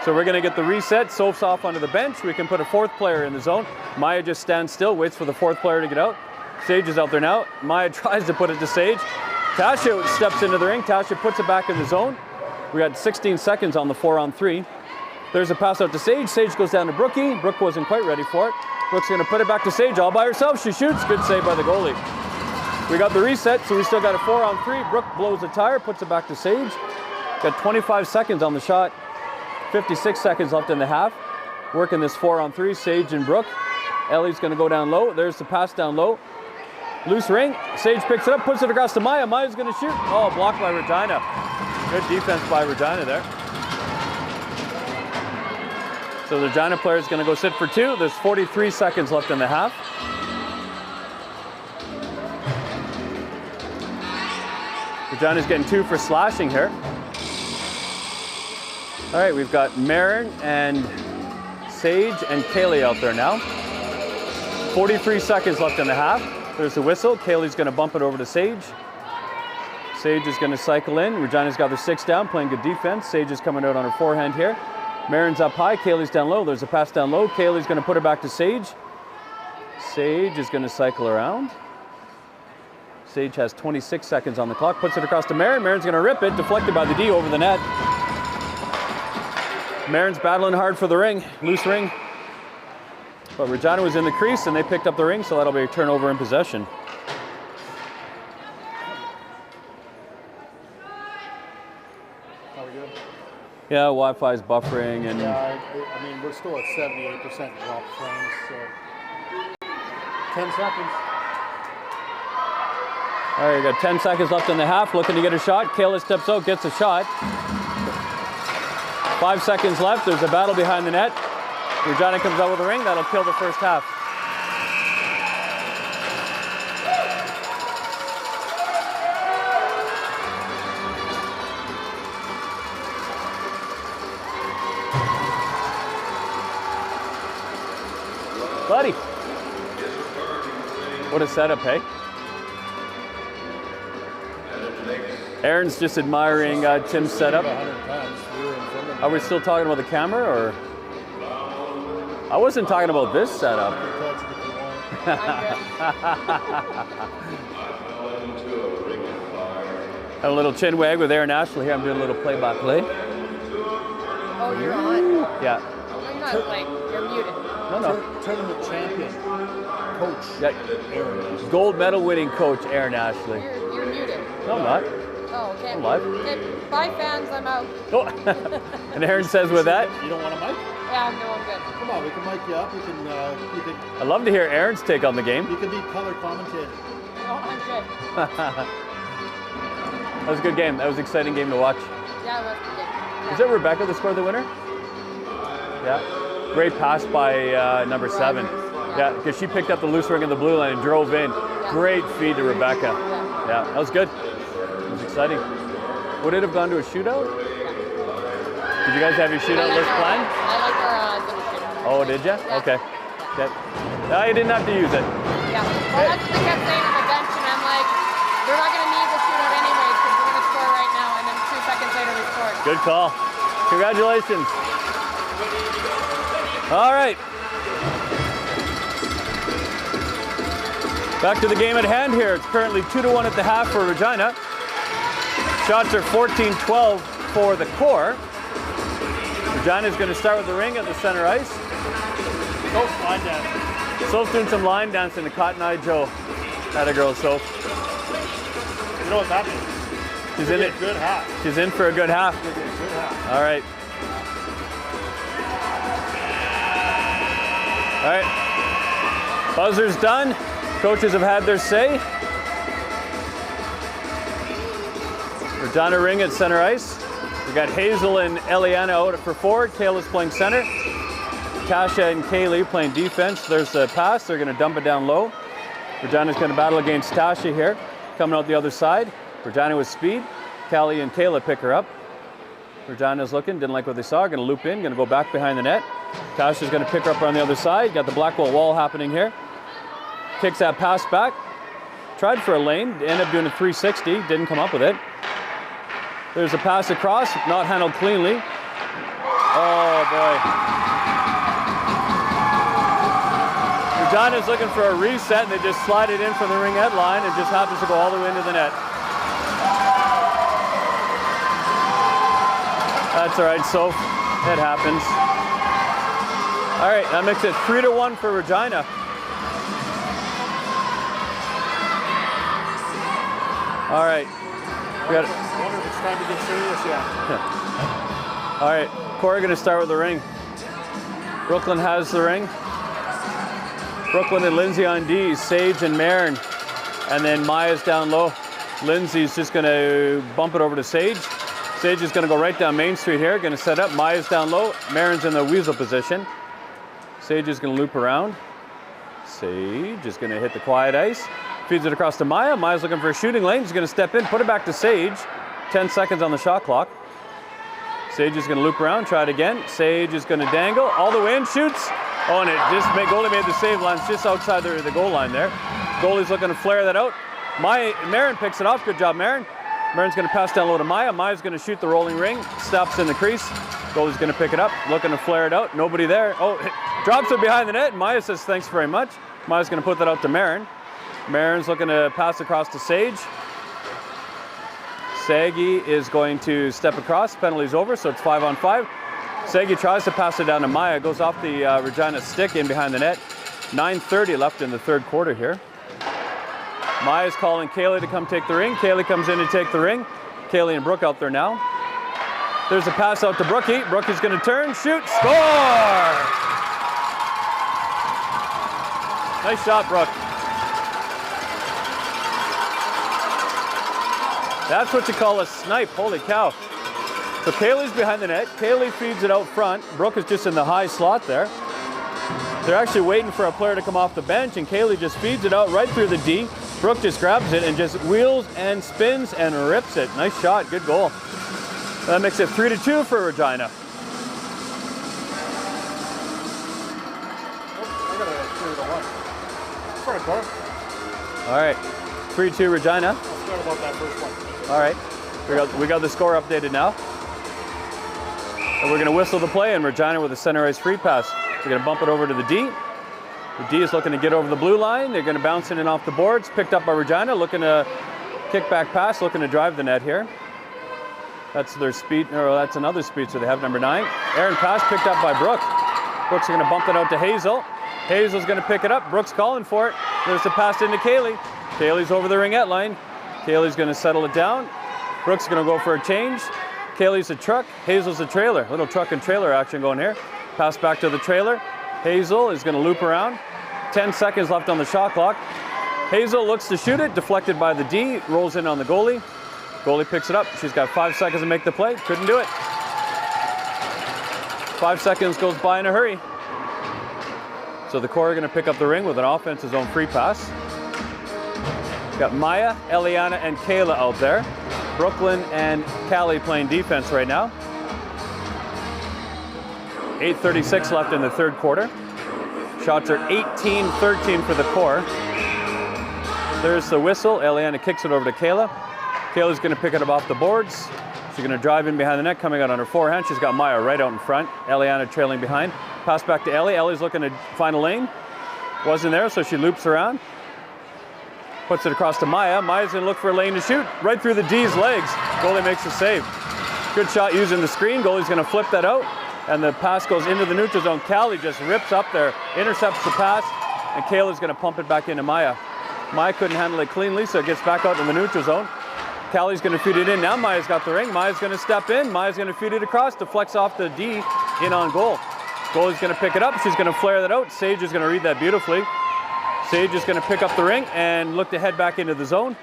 So we're going to get the reset. Soph's off onto the bench. We can put a 4th player in the zone. Maya just stands still, waits for the 4th player to get out. Sage is out there now. Maya tries to put it to Sage. Tasha steps into the ring. Tasha puts it back in the zone. We got 16 seconds on the 4-on-3. There's a pass out to Sage. Sage goes down to Brookie. Brooke wasn't quite ready for it. Brooke's going to put it back to Sage all by herself. She shoots. Good save by the goalie. We got the reset, so we still got a 4-on-3. Brooke blows a tire, puts it back to Sage. Got 25 seconds on the shot. 56 seconds left in the half. Working this 4-on-3, Sage and Brooke. Ellie's going to go down low. There's the pass down low. Loose ring. Sage picks it up, puts it across to Maya. Maya's going to shoot. Oh, blocked by Regina. Good defense by Regina there. So the Regina player is going to go sit for 2. There's 43 seconds left in the half. Regina's getting 2 for slashing here. All right, we've got Marin and Sage and Kaylee out there now. 43 seconds left in the half. There's the whistle. Kaylee's going to bump it over to Sage. Sage is going to cycle in. Regina's got their 6 down, playing good defense. Sage is coming out on her forehand here. Marin's up high. Kaylee's down low. There's a pass down low. Kaylee's going to put it back to Sage. Sage is going to cycle around. Sage has 26 seconds on the clock. Puts it across to Marin. Marin's going to rip it. Deflected by the D over the net. Marin's battling hard for the ring. Loose ring. But Regina was in the crease and they picked up the ring, so that'll be a turnover in possession. Are we good? Yeah, Wi-Fi's buffering and... Yeah, I mean, we're still at 78% drop frames, so... 10 seconds. All right, you got 10 seconds left in the half, looking to get a shot. Kayla steps out, gets a shot. 5 seconds left, there's a battle behind the net. Regina comes out with a ring, that'll kill the first half. Buddy. What a setup, hey? Aaron's just admiring Tim's setup. Are we still talking about the camera, or? I wasn't talking about this setup. A little chin wag with Aaron Ashley here. I'm doing a little play-by-play. Oh, you're on? Yeah. No, you're not, like, you're muted. No. Tournament champion, coach. Yeah. Aaron. Gold medal winning coach Aaron Ashley. You're muted. No, I'm not. Oh, okay. I'm live. Okay, bye, fans. I'm out. Oh. And Aaron says with that. You don't want a mic? Yeah, I'm doing good. Come on, we can mic you up. You can I'd love to hear Aaron's take on the game. you can be color commentator. Oh, I'm good. That was a good game. That was an exciting game to watch. Yeah, it was good. Yeah. Is it Rebecca that scored the winner? Yeah. Great pass by number 7. Yeah, because she picked up the loose ring in the blue line and drove in. Yeah. Great feed to Rebecca. Yeah, that was good. It was exciting. Would it have gone to a shootout? Did you guys have your shootout list planned? I like our little shootout. Oh, did you? Yeah. Okay. Yeah. No, you didn't have to use it. Yeah. Well, that's what they kept saying on the bench, and I'm like, we're not going to need the shootout anyways because we're going to score right now, and then 2 seconds later we scored. Good call. Congratulations. All right. Back to the game at hand here. It's currently 2-1 at the half for Regina. Shots are 14-12 for the core. Regina's going to start with the ring at the center ice. Soph's line dancing. Soph's doing some line dancing to Cotton Eye Joe. That a girl, Soph. You know what that means? She's in it. Good half. She's in for a good half. Good half. All right. All right. Buzzer's done. Coaches have had their say. Regina ring at center ice. We got Hazel and Eliana out for forward. Kayla's playing center. Tasha and Kaylee playing defense. There's the pass. They're going to dump it down low. Regina's going to battle against Tasha here. Coming out the other side. Regina with speed. Callie and Kayla pick her up. Regina's looking, didn't like what they saw. Going to loop in, going to go back behind the net. Tasha's going to pick her up on the other side. Got the Blackwell wall happening here. Kicks that pass back. Tried for a lane, ended up doing a 360, didn't come up with it. There's a pass across, not handled cleanly. Oh boy. Regina's looking for a reset and they just slide it in from the ringette line and just happens to go all the way into the net. That's all right, Soph. It happens. All right, that makes it 3-1 for Regina. All right. We got. I wonder if it's time to get serious yet. All right, Corey going to start with the ring. Brooklyn has the ring. Brooklyn and Lindsay on D, Sage and Marin, and then Maya's down low. Lindsay's just going to bump it over to Sage. Sage is going to go right down Main Street here, going to set up. Maya's down low. Marin's in the weasel position. Sage is going to loop around. Sage is going to hit the quiet ice. Feeds it across to Maya. Maya's looking for a shooting lane. She's going to step in, put it back to Sage. 10 seconds on the shot clock. Sage is going to loop around, try it again. Sage is going to dangle all the way in, shoots. Oh, and it just goalie made the save line just outside the goal line there. Goalie's looking to flare that out. Marin picks it off. Good job, Marin. Marin's going to pass down low to Maya. Maya's going to shoot the rolling ring. Stops in the crease. Goalie's going to pick it up, looking to flare it out. Nobody there. Oh, drops it behind the net. Maya says thanks very much. Maya's going to put that out to Marin. Marin's looking to pass across to Sage. Sagi is going to step across. Penalty's over, so it's 5-on-5. Sagi tries to pass it down to Maya. Goes off the Regina stick in behind the net. 9:30 left in the third quarter here. Maya's calling Kaylee to come take the ring. Kaylee comes in to take the ring. Kaylee and Brooke out there now. There's a pass out to Brookie. Brookie's going to turn, shoot, score! Nice shot, Brooke. That's what you call a snipe, holy cow. So Kaylee's behind the net. Kaylee feeds it out front. Brooke is just in the high slot there. They're actually waiting for a player to come off the bench, and Kaylee just feeds it out right through the D. Brooke just grabs it and just wheels and spins and rips it. Nice shot, good goal. That makes it 3-2 for Regina. I got a 3-1. Sorry, Carl. All right, 3-2 Regina. I forgot about that first one. All right, we got the score updated now. And we're going to whistle the play, and Regina with a center ice free pass. We're going to bump it over to the D. The D is looking to get over the blue line. They're going to bounce in and off the boards. Picked up by Regina, looking to kick back pass, looking to drive the net here. That's their speed, or that's another speed, so they have number 9. Aaron pass picked up by Brooke. Brooks are going to bump it out to Hazel. Hazel's going to pick it up. Brooks calling for it. There's the pass into Kaylee. Kaylee's over the ringette line. Kaylee's going to settle it down. Brooks is going to go for a change. Kaylee's a truck. Hazel's a trailer. Little truck and trailer action going here. Pass back to the trailer. Hazel is going to loop around. 10 seconds left on the shot clock. Hazel looks to shoot it. Deflected by the D. Rolls in on the goalie. Goalie picks it up. She's got 5 seconds to make the play. Couldn't do it. 5 seconds goes by in a hurry. So the core are going to pick up the ring with an offensive zone free pass. Got Maya, Eliana, and Kayla out there. Brooklyn and Callie playing defense right now. 8:36 left in the third quarter. Shots are 18-13 for the core. There's the whistle. Eliana kicks it over to Kayla. Kayla's going to pick it up off the boards. She's going to drive in behind the net, coming out on her forehand. She's got Maya right out in front. Eliana trailing behind. Pass back to Ellie. Ellie's looking to find a lane. Wasn't there, so she loops around. Puts it across to Maya. Maya's going to look for a lane to shoot. Right through the D's legs. Goalie makes a save. Good shot using the screen. Goalie's going to flip that out. And the pass goes into the neutral zone. Callie just rips up there, intercepts the pass, and Kayla's going to pump it back into Maya. Maya couldn't handle it cleanly, so it gets back out in the neutral zone. Callie's going to feed it in. Now Maya's got the ring. Maya's going to step in. Maya's going to feed it across, deflects off the D, in on goal. Goalie's going to pick it up. She's going to flare that out. Sage is going to read that beautifully. Sage is going to pick up the ring and look to head back into the zone.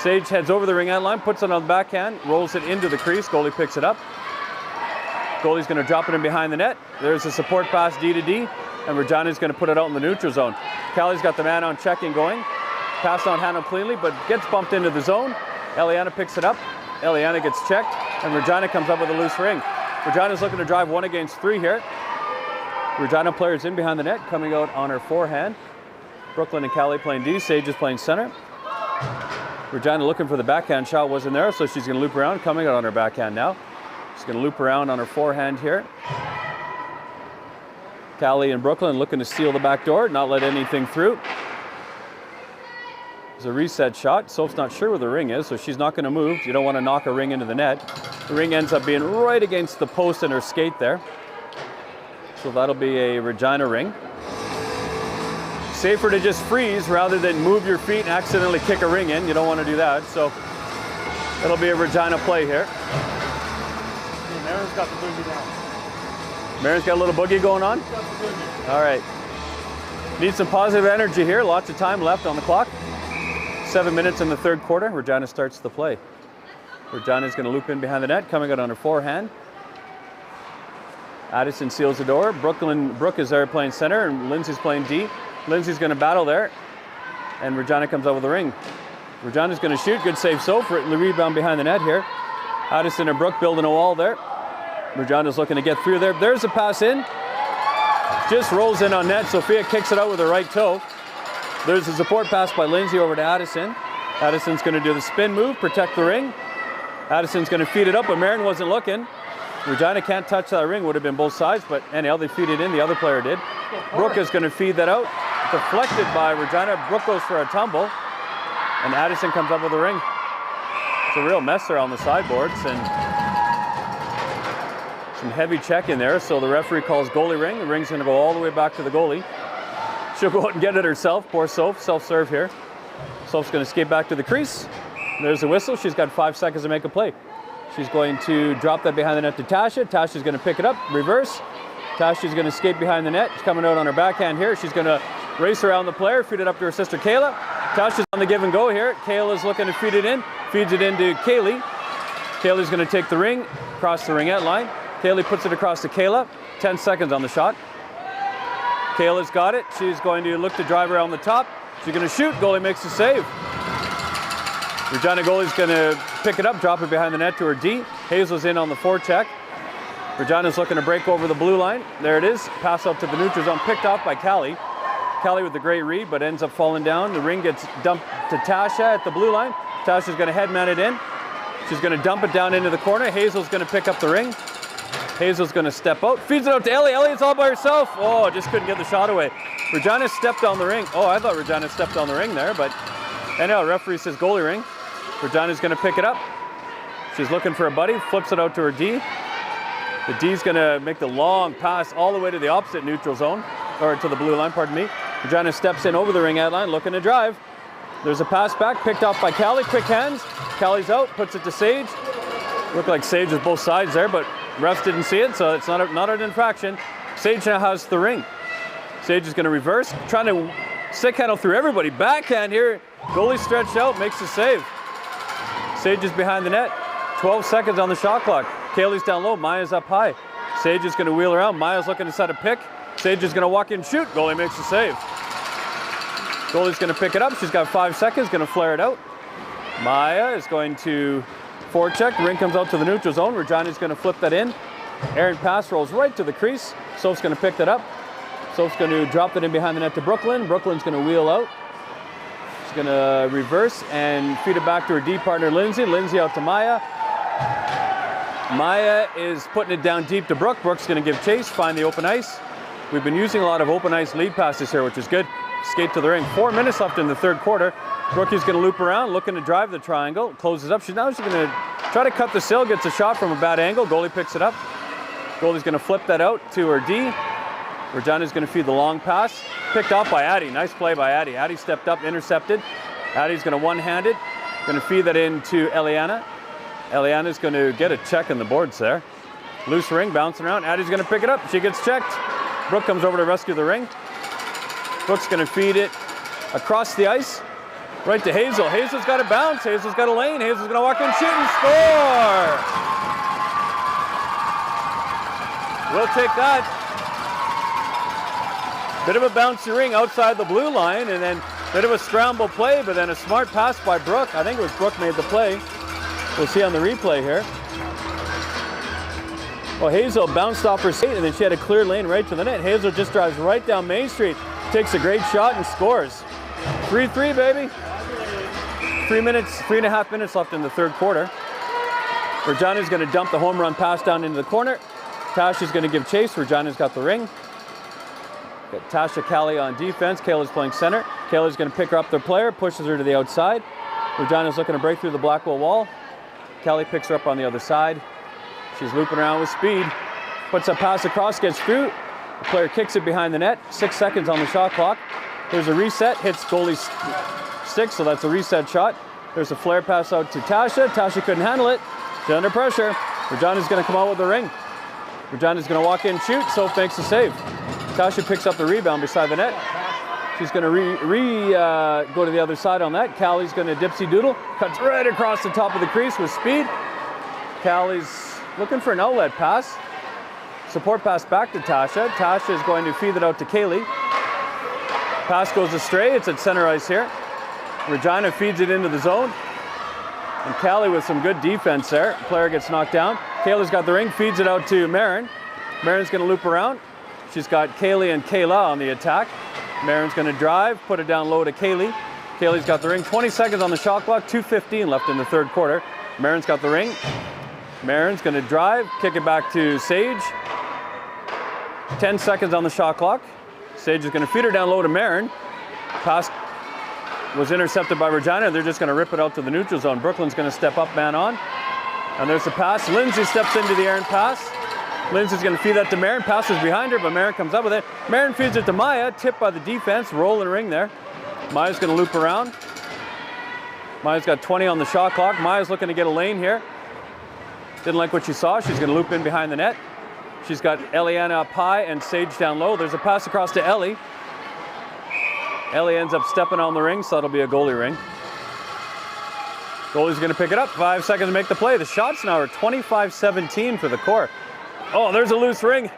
Sage heads over the ring out line, puts it on the backhand, rolls it into the crease. Goalie picks it up. Goalie's going to drop it in behind the net. There's a support pass D to D, and Regina's going to put it out in the neutral zone. Callie's got the man on checking going. Pass not handled cleanly, but gets bumped into the zone. Eliana picks it up. Eliana gets checked, and Regina comes up with a loose ring. Regina's looking to drive 1 against 3 here. Regina players in behind the net, coming out on her forehand. Brooklyn and Callie playing D. Sage is playing center. Regina looking for the backhand shot, wasn't there, so she's going to loop around, coming out on her backhand now. She's going to loop around on her forehand here. Callie and Brooklyn looking to steal the back door, not let anything through. It's a reset shot. Soph's not sure where the ring is, so she's not going to move. You don't want to knock a ring into the net. The ring ends up being right against the post in her skate there. So that'll be a Regina ring. Safer to just freeze rather than move your feet and accidentally kick a ring in. You don't want to do that. So it'll be a Regina play here. Marin's got the boogie down. Marin's got a little boogie going on? All right. Need some positive energy here. Lots of time left on the clock. 7 minutes in the third quarter. Regina starts the play. Regina's going to loop in behind the net, coming out on her forehand. Addison seals the door. Brooke is there playing center, and Lindsay's playing D. Lindsay's going to battle there, and Regina comes out with the ring. Regina's going to shoot. Good save, so for the rebound behind the net here. Addison and Brooke building a wall there. Regina's looking to get through there. There's a pass in. Just rolls in on net. Sophia kicks it out with her right toe. There's a support pass by Lindsay over to Addison. Addison's going to do the spin move, protect the ring. Addison's going to feed it up, but Marin wasn't looking. Regina can't touch that ring. Would have been both sides, but anyhow, they feed it in. The other player did. Brooke is going to feed that out. Deflected by Regina. Brooke goes for a tumble, and Addison comes up with the ring. It's a real mess there on the sideboards, and some heavy check in there. So the referee calls goalie ring. The ring's going to go all the way back to the goalie. She'll go out and get it herself. Poor Soph. Self-serve here. Soph's going to skate back to the crease. There's the whistle. She's got 5 seconds to make a play. She's going to drop that behind the net to Tasha. Tasha's going to pick it up, reverse. Tasha's going to skate behind the net. She's coming out on her backhand here. She's going to race around the player, feed it up to her sister Kayla. Tasha's on the give and go here. Kayla's looking to feed it in, feeds it into Kaylee. Kaylee's going to take the ring, cross the ringette line. Kaylee puts it across to Kayla. 10 seconds on the shot. Kayla's got it. She's going to look to drive around the top. She's going to shoot. Goalie makes the save. Regina goalie's going to pick it up, drop it behind the net to her D. Hazel's in on the forecheck. Regina's looking to break over the blue line. There it is. Pass out to the neutral zone, picked off by Callie. Callie with the great read, but ends up falling down. The ring gets dumped to Tasha at the blue line. Tasha's going to headman it in. She's going to dump it down into the corner. Hazel's going to pick up the ring. Hazel's going to step out. Feeds it out to Ellie. Ellie's all by herself. Oh, just couldn't get the shot away. Regina stepped on the ring. Oh, I thought Regina stepped on the ring there, but anyhow, referee says goalie ring. Regina's going to pick it up. She's looking for a buddy, flips it out to her D. The D's going to make the long pass all the way to the opposite neutral zone, or to the blue line, pardon me. Regina steps in over the ring out line, looking to drive. There's a pass back, picked off by Callie, quick hands. Callie's out, puts it to Sage. Looked like Sage was both sides there, but refs didn't see it, so it's not an infraction. Sage now has the ring. Sage is going to reverse, trying to stick handle through everybody. Backhand here, goalie stretched out, makes the save. Sage is behind the net. 12 seconds on the shot clock. Kaylee's down low. Maya's up high. Sage is going to wheel around. Maya's looking to set a pick. Sage is going to walk in and shoot. Goalie makes the save. Goalie's going to pick it up. She's got 5 seconds. Going to flare it out. Maya is going to forecheck. The ring comes out to the neutral zone. Regina's going to flip that in. Errant pass rolls right to the crease. Soph's going to pick that up. Soph's going to drop that in behind the net to Brooklyn. Brooklyn's going to wheel out. Going to reverse and feed it back to her D partner Lindsay. Lindsay out to Maya. Maya is putting it down deep to Brooke. Brooke's going to give chase, find the open ice. We've been using a lot of open ice lead passes here, which is good. Skate to the ring. 4 minutes left in the third quarter. Brooke is going to loop around, looking to drive the triangle. Closes up. She's going to try to cut the sill, gets a shot from a bad angle. Goalie picks it up. Goalie's going to flip that out to her D. Regina's going to feed the long pass. Picked off by Addie. Nice play by Addie. Addie stepped up, intercepted. Addie's going to one-hand it. Going to feed that into Eliana. Eliana's going to get a check on the boards there. Loose ring, bouncing around. Addie's going to pick it up. She gets checked. Brooke comes over to rescue the ring. Brooke's going to feed it across the ice, right to Hazel. Hazel's got a bounce. Hazel's got a lane. Hazel's going to walk in, shoot, and score! We'll take that. Bit of a bouncy ring outside the blue line, and then bit of a scramble play, but then a smart pass by Brooke. I think it was Brooke made the play. We'll see on the replay here. Well, Hazel bounced off her skate, and then she had a clear lane right to the net. Hazel just drives right down Main Street, takes a great shot, and scores. 3-3, baby. 3.5 minutes left in the third quarter. Regina's going to dump the home run pass down into the corner. Tasha's going to give chase. Regina's got the ring. Got Tasha Callie on defense. Kayla's playing center. Kayla's going to pick her up their player, pushes her to the outside. Regina's looking to break through the Blackwell wall. Callie picks her up on the other side. She's looping around with speed. Puts a pass across, gets through. The player kicks it behind the net. 6 seconds on the shot clock. There's a reset, hits goalie's stick, so that's a reset shot. There's a flare pass out to Tasha. Tasha couldn't handle it. She's under pressure. Regina's going to come out with the ring. Regina's going to walk in, shoot. Soph makes the save. Tasha picks up the rebound beside the net. She's going to go to the other side on that. Callie's going to dipsy doodle. Cuts right across the top of the crease with speed. Callie's looking for an outlet pass. Support pass back to Tasha. Tasha is going to feed it out to Kaylee. Pass goes astray. It's at center ice here. Regina feeds it into the zone. And Callie with some good defense there. Player gets knocked down. Kayla's got the ring, feeds it out to Marin. Marin's going to loop around. She's got Kaylee and Kayla on the attack. Marin's going to drive, put it down low to Kaylee. Kaylee's got the ring. 20 seconds on the shot clock, 2:15 left in the third quarter. Marin's got the ring. Marin's going to drive, kick it back to Sage. 10 seconds on the shot clock. Sage is going to feed her down low to Marin. Pass was intercepted by Regina. They're just going to rip it out to the neutral zone. Brooklyn's going to step up, man on. And there's the pass. Lindsay steps into the air and pass. Lindsay's going to feed that to Marin. Passes behind her, but Marin comes up with it. Marin feeds it to Maya. Tipped by the defense. Rolling ring there. Maya's going to loop around. Maya's got 20 on the shot clock. Maya's looking to get a lane here. Didn't like what she saw. She's going to loop in behind the net. She's got Eliana up high and Sage down low. There's a pass across to Ellie. Ellie ends up stepping on the ring, so that'll be a goalie ring. Goalie's going to pick it up. 5 seconds to make the play. The shots now are 25-17 for the core. Oh, there's a loose ring.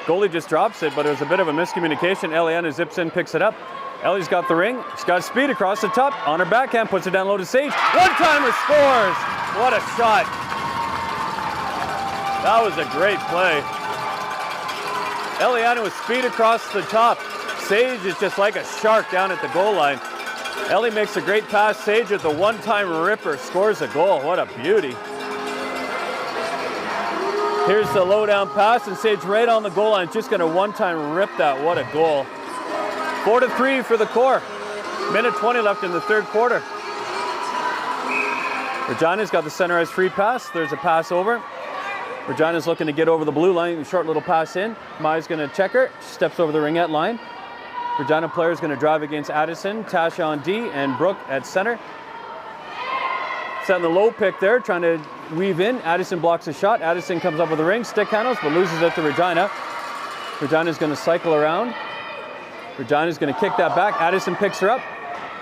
Goalie just drops it, but there's a bit of a miscommunication. Eliana zips in, picks it up. Ellie's got the ring. She's got speed across the top. On her backhand, puts it down low to Sage. One-timer scores. What a shot. That was a great play. Eliana with speed across the top. Sage is just like a shark down at the goal line. Ellie makes a great pass. Sage with the one-time ripper scores a goal. What a beauty. Here's the low-down pass, and Sage right on the goal line. Just going to one-time rip that. What a goal. 4-3 for the core. Minute 20 left in the third quarter. Regina's got the center ice free pass. There's a pass over. Regina's looking to get over the blue line. Short little pass in. Maya's going to check her. She steps over the ringette line. Regina player is going to drive against Addison. Tasha on D and Brooke at center. Setting the low pick there, trying to weave in. Addison blocks a shot. Addison comes up with the ring, stick handles, but loses it to Regina. Regina's going to cycle around. Regina's going to kick that back. Addison picks her up.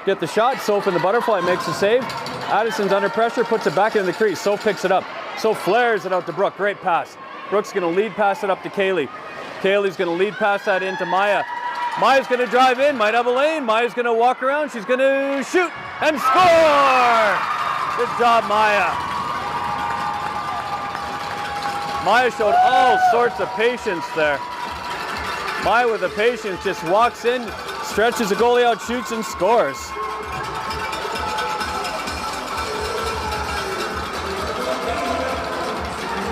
Get the shot. Soph in the butterfly makes the save. Addison's under pressure, puts it back in the crease. Soph picks it up. Soph flares it out to Brooke. Great pass. Brooke's going to lead pass it up to Kaylee. Kaylee's going to lead pass that into Maya. Maya's going to drive in, might have a lane. Maya's going to walk around. She's going to shoot and score! Good job, Maya. Maya showed all sorts of patience there. Maya with the patience just walks in, stretches the goalie out, shoots and scores.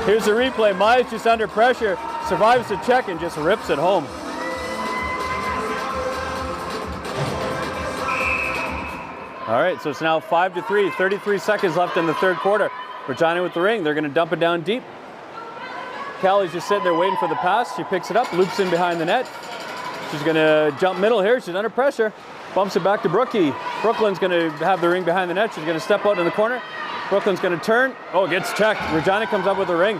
Here's the replay. Maya's just under pressure, survives the check and just rips it home. All right, so it's now 5-3, 33 seconds left in the third quarter. Regina with the ring, they're gonna dump it down deep. Callie's just sitting there waiting for the pass. She picks it up, loops in behind the net. She's gonna jump middle here, she's under pressure. Bumps it back to Brookie. Brooklyn's gonna have the ring behind the net. She's gonna step out in the corner. Brooklyn's gonna turn. Oh, gets checked. Regina comes up with the ring.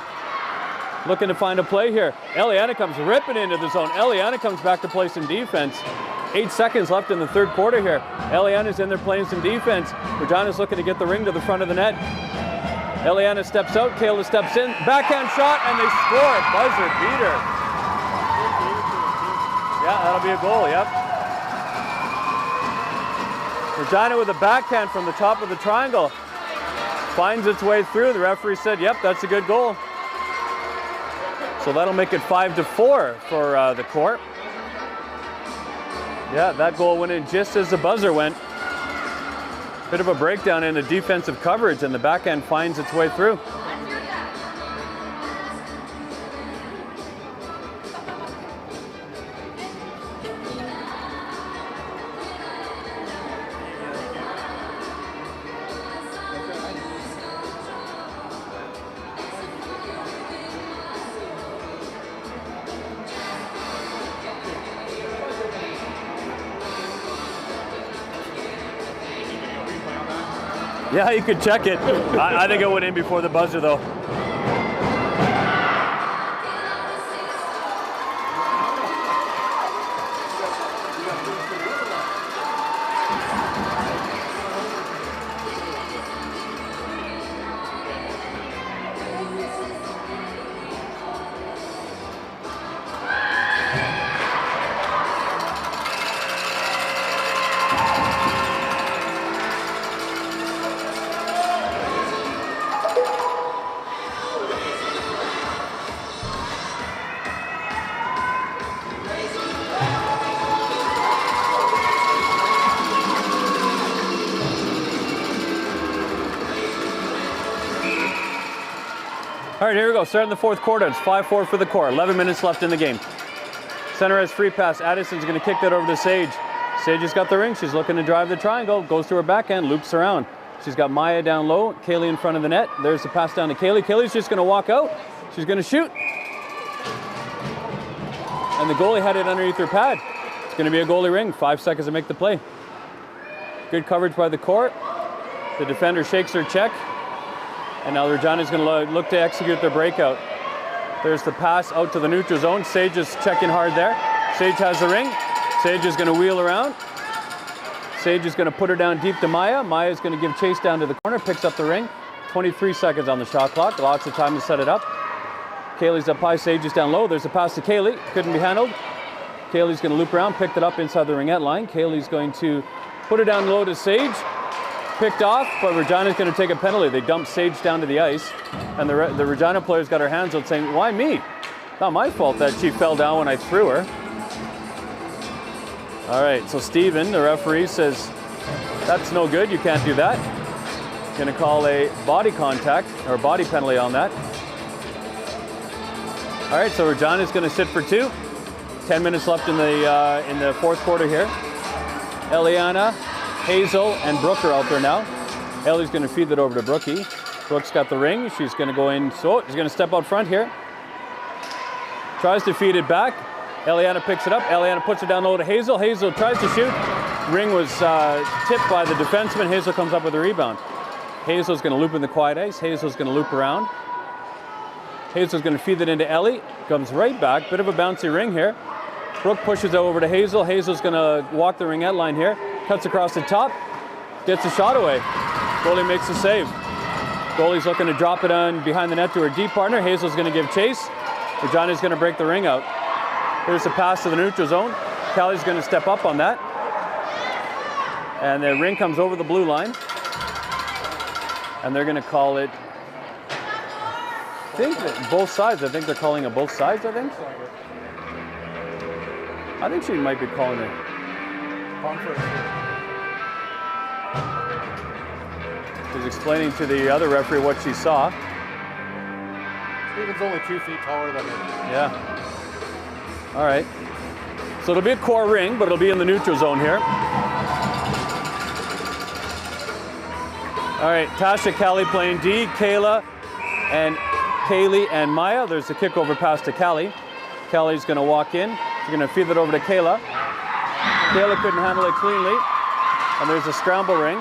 Looking to find a play here. Eliana comes ripping into the zone. Eliana comes back to play some defense. 8 seconds left in the third quarter here. Eliana's in there playing some defense. Regina's looking to get the ring to the front of the net. Eliana steps out, Kayla steps in. Backhand shot, and they score. Buzzer beater. Yeah, that'll be a goal, yep. Regina with a backhand from the top of the triangle. Finds its way through. The referee said, yep, that's a good goal. So that'll make it 5-4 for the court. Yeah, that goal went in just as the buzzer went. Bit of a breakdown in the defensive coverage, and the backhand finds its way through. Yeah, you could check it. I think it went in before the buzzer, though. All right, here we go. Starting the fourth quarter. It's 5-4 for the core. 11 minutes left in the game. Center has free pass. Addison's going to kick that over to Sage. Sage has got the ring. She's looking to drive the triangle. Goes to her backhand, loops around. She's got Maya down low. Kaylee in front of the net. There's the pass down to Kaylee. Kaylee's just going to walk out. She's going to shoot. And the goalie had it underneath her pad. It's going to be a goalie ring. 5 seconds to make the play. Good coverage by the court. The defender shakes her check. And now Regina's going to look to execute their breakout. There's the pass out to the neutral zone. Sage is checking hard there. Sage has the ring. Sage is going to wheel around. Sage is going to put her down deep to Maya. Maya is going to give chase down to the corner, picks up the ring. 23 seconds on the shot clock. Lots of time to set it up. Kaylee's up high. Sage is down low. There's a pass to Kaylee. Couldn't be handled. Kaylee's going to loop around, picked it up inside the ringette line. Kaylee's going to put it down low to Sage. Picked off, but Regina's going to take a penalty. They dump Sage down to the ice, and the Regina player's got her hands out saying, why me? Not my fault that she fell down when I threw her. All right, so Steven, the referee, says, that's no good, you can't do that. Going to call a body contact, or body penalty on that. All right, so Regina's going to sit for 2. 10 minutes left in the fourth quarter here. Eliana, Hazel, and Brooke are out there now. Ellie's going to feed it over to Brookie. Brooke's got the ring. She's going to go in. So she's going to step out front here. Tries to feed it back. Eliana picks it up. Eliana puts it down low to Hazel. Hazel tries to shoot. Ring was tipped by the defenseman. Hazel comes up with a rebound. Hazel's going to loop in the quiet ice. Hazel's going to loop around. Hazel's going to feed it into Ellie. Comes right back. Bit of a bouncy ring here. Brooke pushes it over to Hazel. Hazel's going to walk the ringette line here. Cuts across the top, gets a shot away. Goalie makes the save. Goalie's looking to drop it on behind the net to her deep partner. Hazel's going to give chase. Regina's going to break the ring out. Here's the pass to the neutral zone. Callie's going to step up on that. And the ring comes over the blue line. And they're going to call it, I think that both sides. I think they're calling it both sides, I think. I think she might be calling it. She's explaining to the other referee what she saw. Steven's only 2 feet taller than me. Yeah. All right. So it'll be a core ring, but it'll be in the neutral zone here. All right, Tasha, Callie playing D, Kayla, and Kaylee and Maya. There's a kickover pass to Callie. Callie's going to walk in. She's going to feed it over to Kayla. Kayla couldn't handle it cleanly. And there's a scramble ring.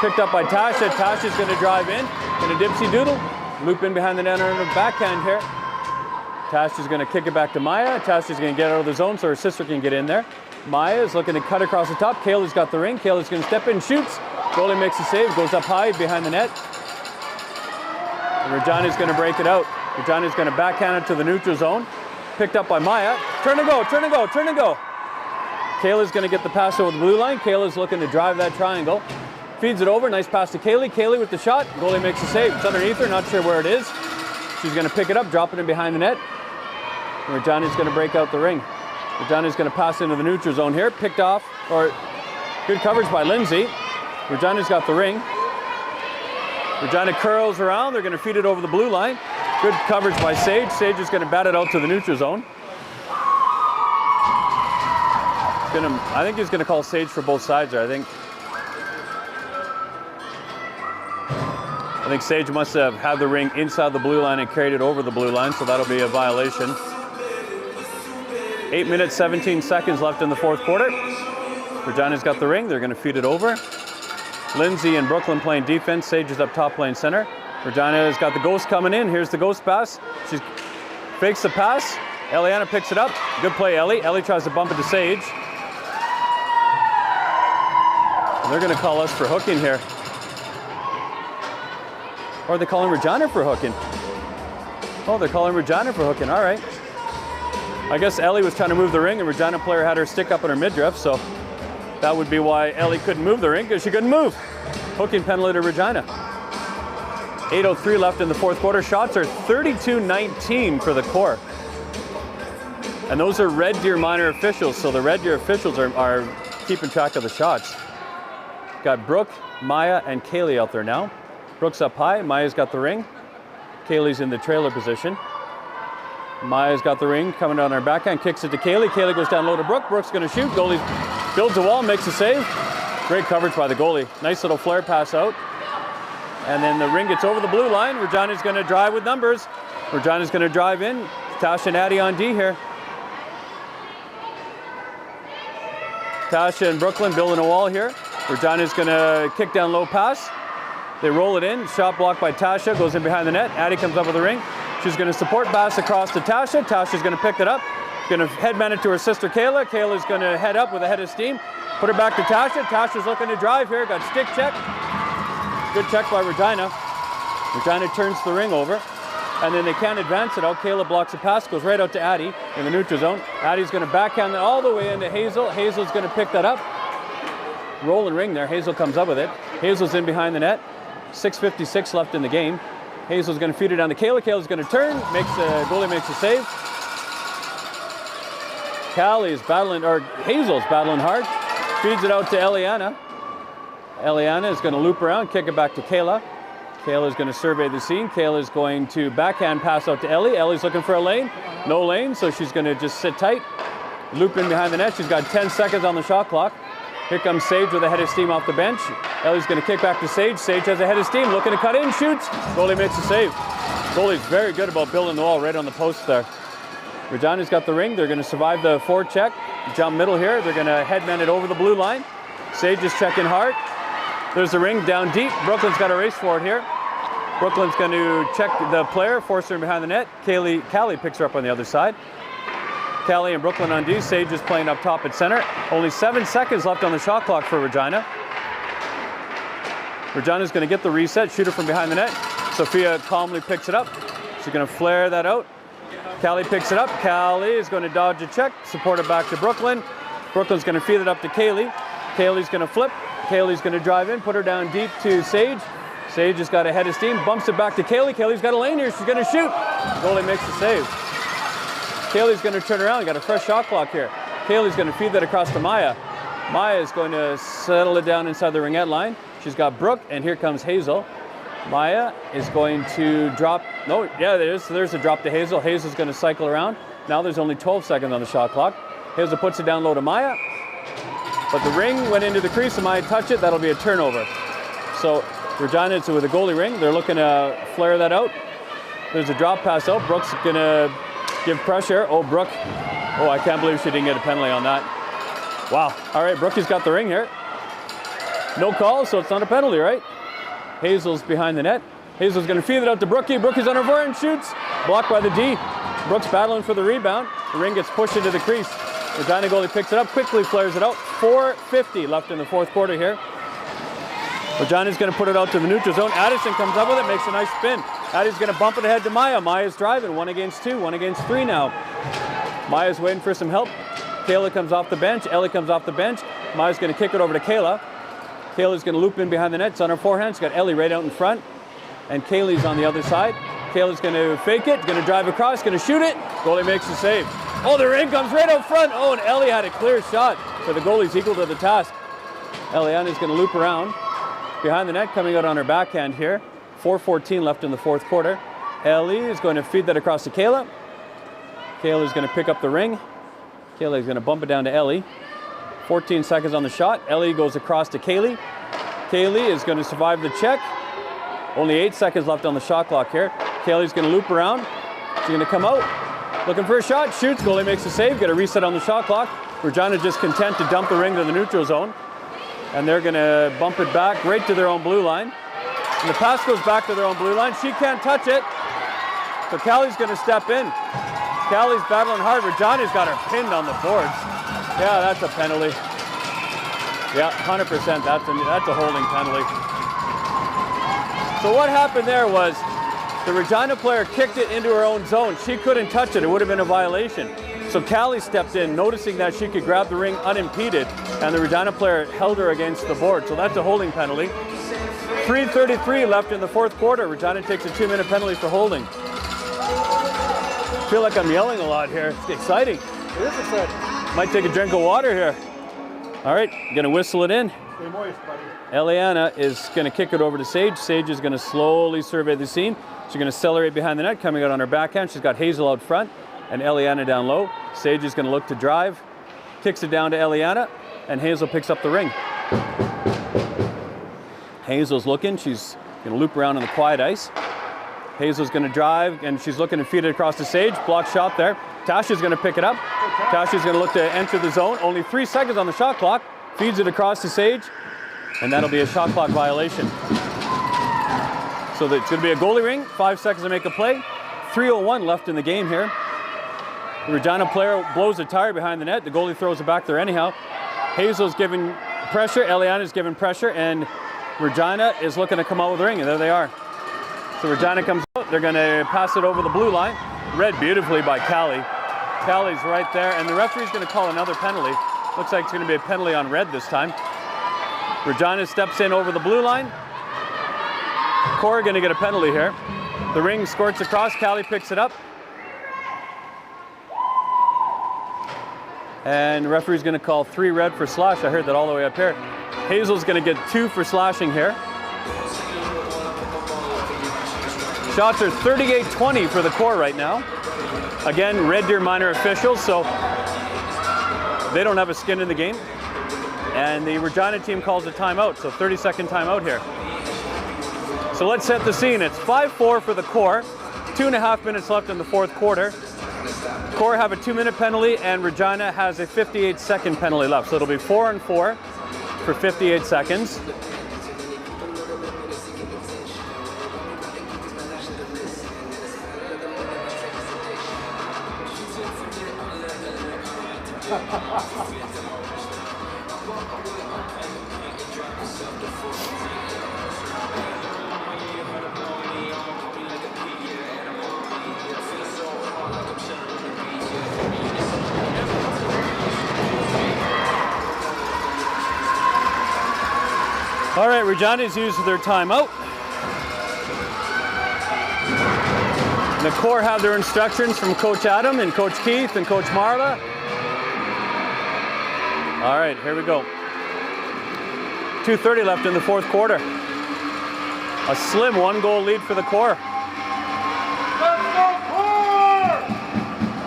Picked up by Tasha. Tasha's going to drive in a dipsy doodle. Loop in behind the net on her backhand here. Tasha's going to kick it back to Maya. Tasha's going to get out of the zone so her sister can get in there. Maya is looking to cut across the top. Kayla's got the ring. Kayla's going to step in, shoots. Goalie makes a save, goes up high behind the net. And Regina's going to break it out. Regina's going to backhand it to the neutral zone. Picked up by Maya. Turn and go, turn and go, turn and go. Kayla's going to get the pass over the blue line. Kayla's looking to drive that triangle. Feeds it over, nice pass to Kaylee. Kaylee with the shot. Goalie makes a save. It's underneath her, not sure where it is. She's going to pick it up, drop it in behind the net. And Regina's going to break out the ring. Regina's going to pass into the neutral zone here. Picked off, or good coverage by Lindsay. Regina's got the ring. Regina curls around. They're going to feed it over the blue line. Good coverage by Sage. Sage is going to bat it out to the neutral zone. I think he's going to call Sage for both sides there. I think Sage must have had the ring inside the blue line and carried it over the blue line, so that'll be a violation. 8 minutes, 17 seconds left in the fourth quarter. Regina's got the ring. They're going to feed it over. Lindsay and Brooklyn playing defense. Sage is up top playing center. Regina has got the ghost coming in. Here's the ghost pass. She fakes the pass. Eliana picks it up. Good play, Ellie. Ellie tries to bump it to Sage. And they're going to call us for hooking here. Or are they calling Regina for hooking? Oh, they're calling Regina for hooking. All right. I guess Ellie was trying to move the ring and Regina player had her stick up in her midriff, so that would be why Ellie couldn't move the ring, because she couldn't move. Hooking penalty to Regina. 8:03 left in the fourth quarter. Shots are 32-19 for the core. And those are Red Deer minor officials, so the Red Deer officials are keeping track of the shots. Got Brooke, Maya, and Kaylee out there now. Brooke's up high. Maya's got the ring. Kaylee's in the trailer position. Maya's got the ring, coming down her backhand, kicks it to Kaylee. Kaylee goes down low to Brooke. Brooke's going to shoot. Goalie builds a wall, makes a save. Great coverage by the goalie. Nice little flare pass out. And then the ring gets over the blue line. Regina's going to drive with numbers. Regina's going to drive in. Tasha and Addie on D here. Tasha and Brooklyn building a wall here. Regina's going to kick down low pass. They roll it in. Shot blocked by Tasha. Goes in behind the net. Addie comes up with the ring. She's going to support pass across to Tasha. Tasha's going to pick it up. Going to headman it to her sister Kayla. Kayla's going to head up with a head of steam. Put her back to Tasha. Tasha's looking to drive here. Got stick check. Good check by Regina. Regina turns the ring over. And then they can't advance it out. Kayla blocks a pass. Goes right out to Addie in the neutral zone. Addie's going to backhand it all the way into Hazel. Hazel's going to pick that up. Rolling ring there. Hazel comes up with it. Hazel's in behind the net. 6:56 left in the game. Hazel's going to feed it down to Kayla. Kayla's going to turn. Goalie makes a save. Hazel's battling hard. Feeds it out to Eliana. Eliana is going to loop around, kick it back to Kayla. Kayla's going to survey the scene. Kayla's going to backhand pass out to Ellie. Ellie's looking for a lane. No lane, so she's going to just sit tight. Loop in behind the net. She's got 10 seconds on the shot clock. Here comes Sage with a head of steam off the bench. Ellie's going to kick back to Sage. Sage has a head of steam, looking to cut in, shoots. Goalie makes a save. Goalie's very good about building the wall right on the post there. Regina's got the ring. They're going to survive the forecheck. Jump middle here. They're going to headman it over the blue line. Sage is checking hard. There's the ring down deep. Brooklyn's got a race for it here. Brooklyn's going to check the player, force her behind the net. Callie picks her up on the other side. Callie and Brooklyn on D. Sage is playing up top at center. Only 7 seconds left on the shot clock for Regina. Regina's going to get the reset, shoot her from behind the net. Sophia calmly picks it up. She's going to flare that out. Callie picks it up. Callie is going to dodge a check, support it back to Brooklyn. Brooklyn's going to feed it up to Kaylee. Kaylee's going to flip. Kaylee's going to drive in, put her down deep to Sage. Sage has got a head of steam, bumps it back to Kaylee. Kaylee's got a lane here. She's going to shoot. Goalie makes the save. Kaylee's going to turn around. Got a fresh shot clock here. Kaylee's going to feed that across to Maya. Maya is going to settle it down inside the ringette line. She's got Brooke, and here comes Hazel. Maya is going to drop. No, yeah, there is. So there's a drop to Hazel. Hazel's going to cycle around. Now there's only 12 seconds on the shot clock. Hazel puts it down low to Maya. But the ring went into the crease and Maya touched it. That'll be a turnover. So Regina is with a goalie ring. They're looking to flare that out. There's a drop pass out. Brooke's going to give pressure. Oh, Brooke. Oh, I can't believe she didn't get a penalty on that. Wow. All right, Brooke has got the ring here. No call, so it's not a penalty, right? Hazel's behind the net. Hazel's going to feed it out to Brookie. Brookie's on her forehand and shoots. Blocked by the D. Brooke's battling for the rebound. The ring gets pushed into the crease. Regina goalie picks it up, quickly flares it out. 4:50 left in the fourth quarter here. Regina's going to put it out to the neutral zone. Addison comes up with it, makes a nice spin. Addie's going to bump it ahead to Maya. Maya's driving, 1 against 2, 1 against 3 now. Maya's waiting for some help. Kayla comes off the bench. Ellie comes off the bench. Maya's going to kick it over to Kayla. Kayla's going to loop in behind the net. It's on her forehand. She's got Ellie right out in front. And Kaylee's on the other side. Kayla's going to fake it, going to drive across, going to shoot it. Goalie makes the save. Oh, the ring comes right out front. Oh, and Ellie had a clear shot. So the goalie's equal to the task. Eliana's going to loop around. Behind the net, coming out on her backhand here. 4:14 left in the fourth quarter. Ellie is going to feed that across to Kayla. Kayla's going to pick up the ring. Kayla's going to bump it down to Ellie. 14 seconds on the shot. Ellie goes across to Kaylee. Kaylee is going to survive the check. Only 8 seconds left on the shot clock here. Kaylee's going to loop around. She's going to come out. Looking for a shot. Shoots. Goalie makes a save. Get a reset on the shot clock. Regina just content to dump the ring to the neutral zone. And they're going to bump it back right to their own blue line. And the pass goes back to their own blue line. She can't touch it. So Callie's going to step in. Callie's battling hard. Regina's got her pinned on the boards. Yeah, that's a penalty. Yeah, 100%. That's a holding penalty. So what happened there was the Regina player kicked it into her own zone. She couldn't touch it. It would have been a violation. So Callie stepped in, noticing that she could grab the ring unimpeded, and the Regina player held her against the board. So that's a holding penalty. 3:33 left in the fourth quarter. Regina takes a 2-minute penalty for holding. I feel like I'm yelling a lot here. It's exciting. It is exciting. Might take a drink of water here. All right, gonna whistle it in. Stay moist, buddy. Eliana is gonna kick it over to Sage. Sage is gonna slowly survey the scene. She's gonna accelerate behind the net, coming out on her backhand. She's got Hazel out front and Eliana down low. Sage is gonna look to drive, kicks it down to Eliana, and Hazel picks up the ring. Hazel's looking, she's gonna loop around on the quiet ice. Hazel's gonna drive, and she's looking to feed it across to Sage. Block shot there. Tasha's gonna pick it up. Tasha's gonna look to enter the zone. Only 3 seconds on the shot clock. Feeds it across to Sage, and that'll be a shot clock violation. So it's gonna be a goalie ring, 5 seconds to make a play. 3:01 left in the game here. The Regina player blows a tire behind the net. The goalie throws it back there anyhow. Hazel's giving pressure, Eliana's giving pressure, and Regina is looking to come out with the ring, and there they are. So Regina comes out, they're gonna pass it over the blue line. Read beautifully by Callie. Callie's right there, and the referee's gonna call another penalty. Looks like it's gonna be a penalty on red this time. Regina steps in over the blue line. Cora gonna get a penalty here. The ring squirts across, Callie picks it up. And the referee's gonna call 3 red for slash. I heard that all the way up here. Hazel's gonna get 2 for slashing here. Shots are 38-20 for the core right now. Again, Red Deer minor officials, so they don't have a skin in the game. And the Regina team calls a timeout, so 30-second timeout here. So let's set the scene. It's 5-4 for the core. 2.5 minutes left in the fourth quarter. Core have a 2-minute penalty, and Regina has a 58-second penalty left. So it'll be 4-4 for 58 seconds. All right, Regina's used their timeout. And the core have their instructions from Coach Adam and Coach Keith and Coach Marla. All right, here we go. 2:30 left in the fourth quarter. A slim 1-goal lead for the core.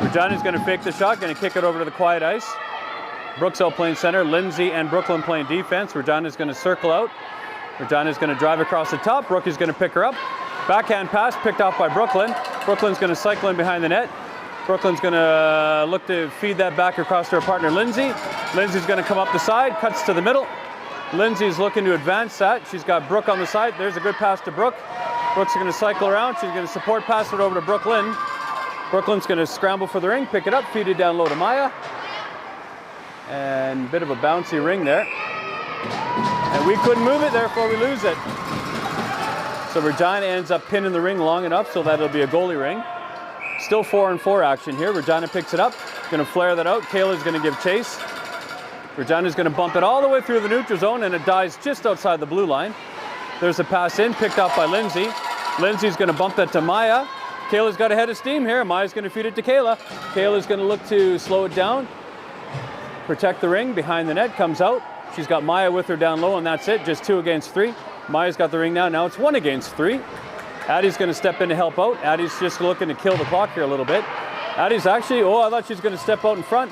Regina's going to fake the shot, going to kick it over to the quiet ice. Brooks out playing center, Lindsay and Brooklyn playing defense. Regina's going to circle out. Regina's going to drive across the top. Brookie's going to pick her up. Backhand pass picked off by Brooklyn. Brooklyn's going to cycle in behind the net. Brooklyn's going to look to feed that back across to her partner, Lindsay. Lindsay's going to come up the side, cuts to the middle. Lindsay's looking to advance that. She's got Brooke on the side. There's a good pass to Brooke. Brooke's going to cycle around. She's going to support pass it over to Brooklyn. Brooklyn's going to scramble for the ring, pick it up, feed it down low to Maya. And a bit of a bouncy ring there. And we couldn't move it, therefore we lose it. So Regina ends up pinning the ring long enough so that it'll be a goalie ring. Still 4-on-4 action here. Regina picks it up, going to flare that out. Kayla's going to give chase. Regina's going to bump it all the way through the neutral zone, and it dies just outside the blue line. There's a pass in, picked up by Lindsay. Lindsay's going to bump that to Maya. Kayla's got a head of steam here. Maya's going to feed it to Kayla. Kayla's going to look to slow it down, protect the ring, behind the net, comes out. She's got Maya with her down low, and that's it, just 2 against 3. Maya's got the ring now. Now it's 1 against 3. Addie's going to step in to help out. Addie's just looking to kill the clock here a little bit. Addie's actually, I thought she was going to step out in front.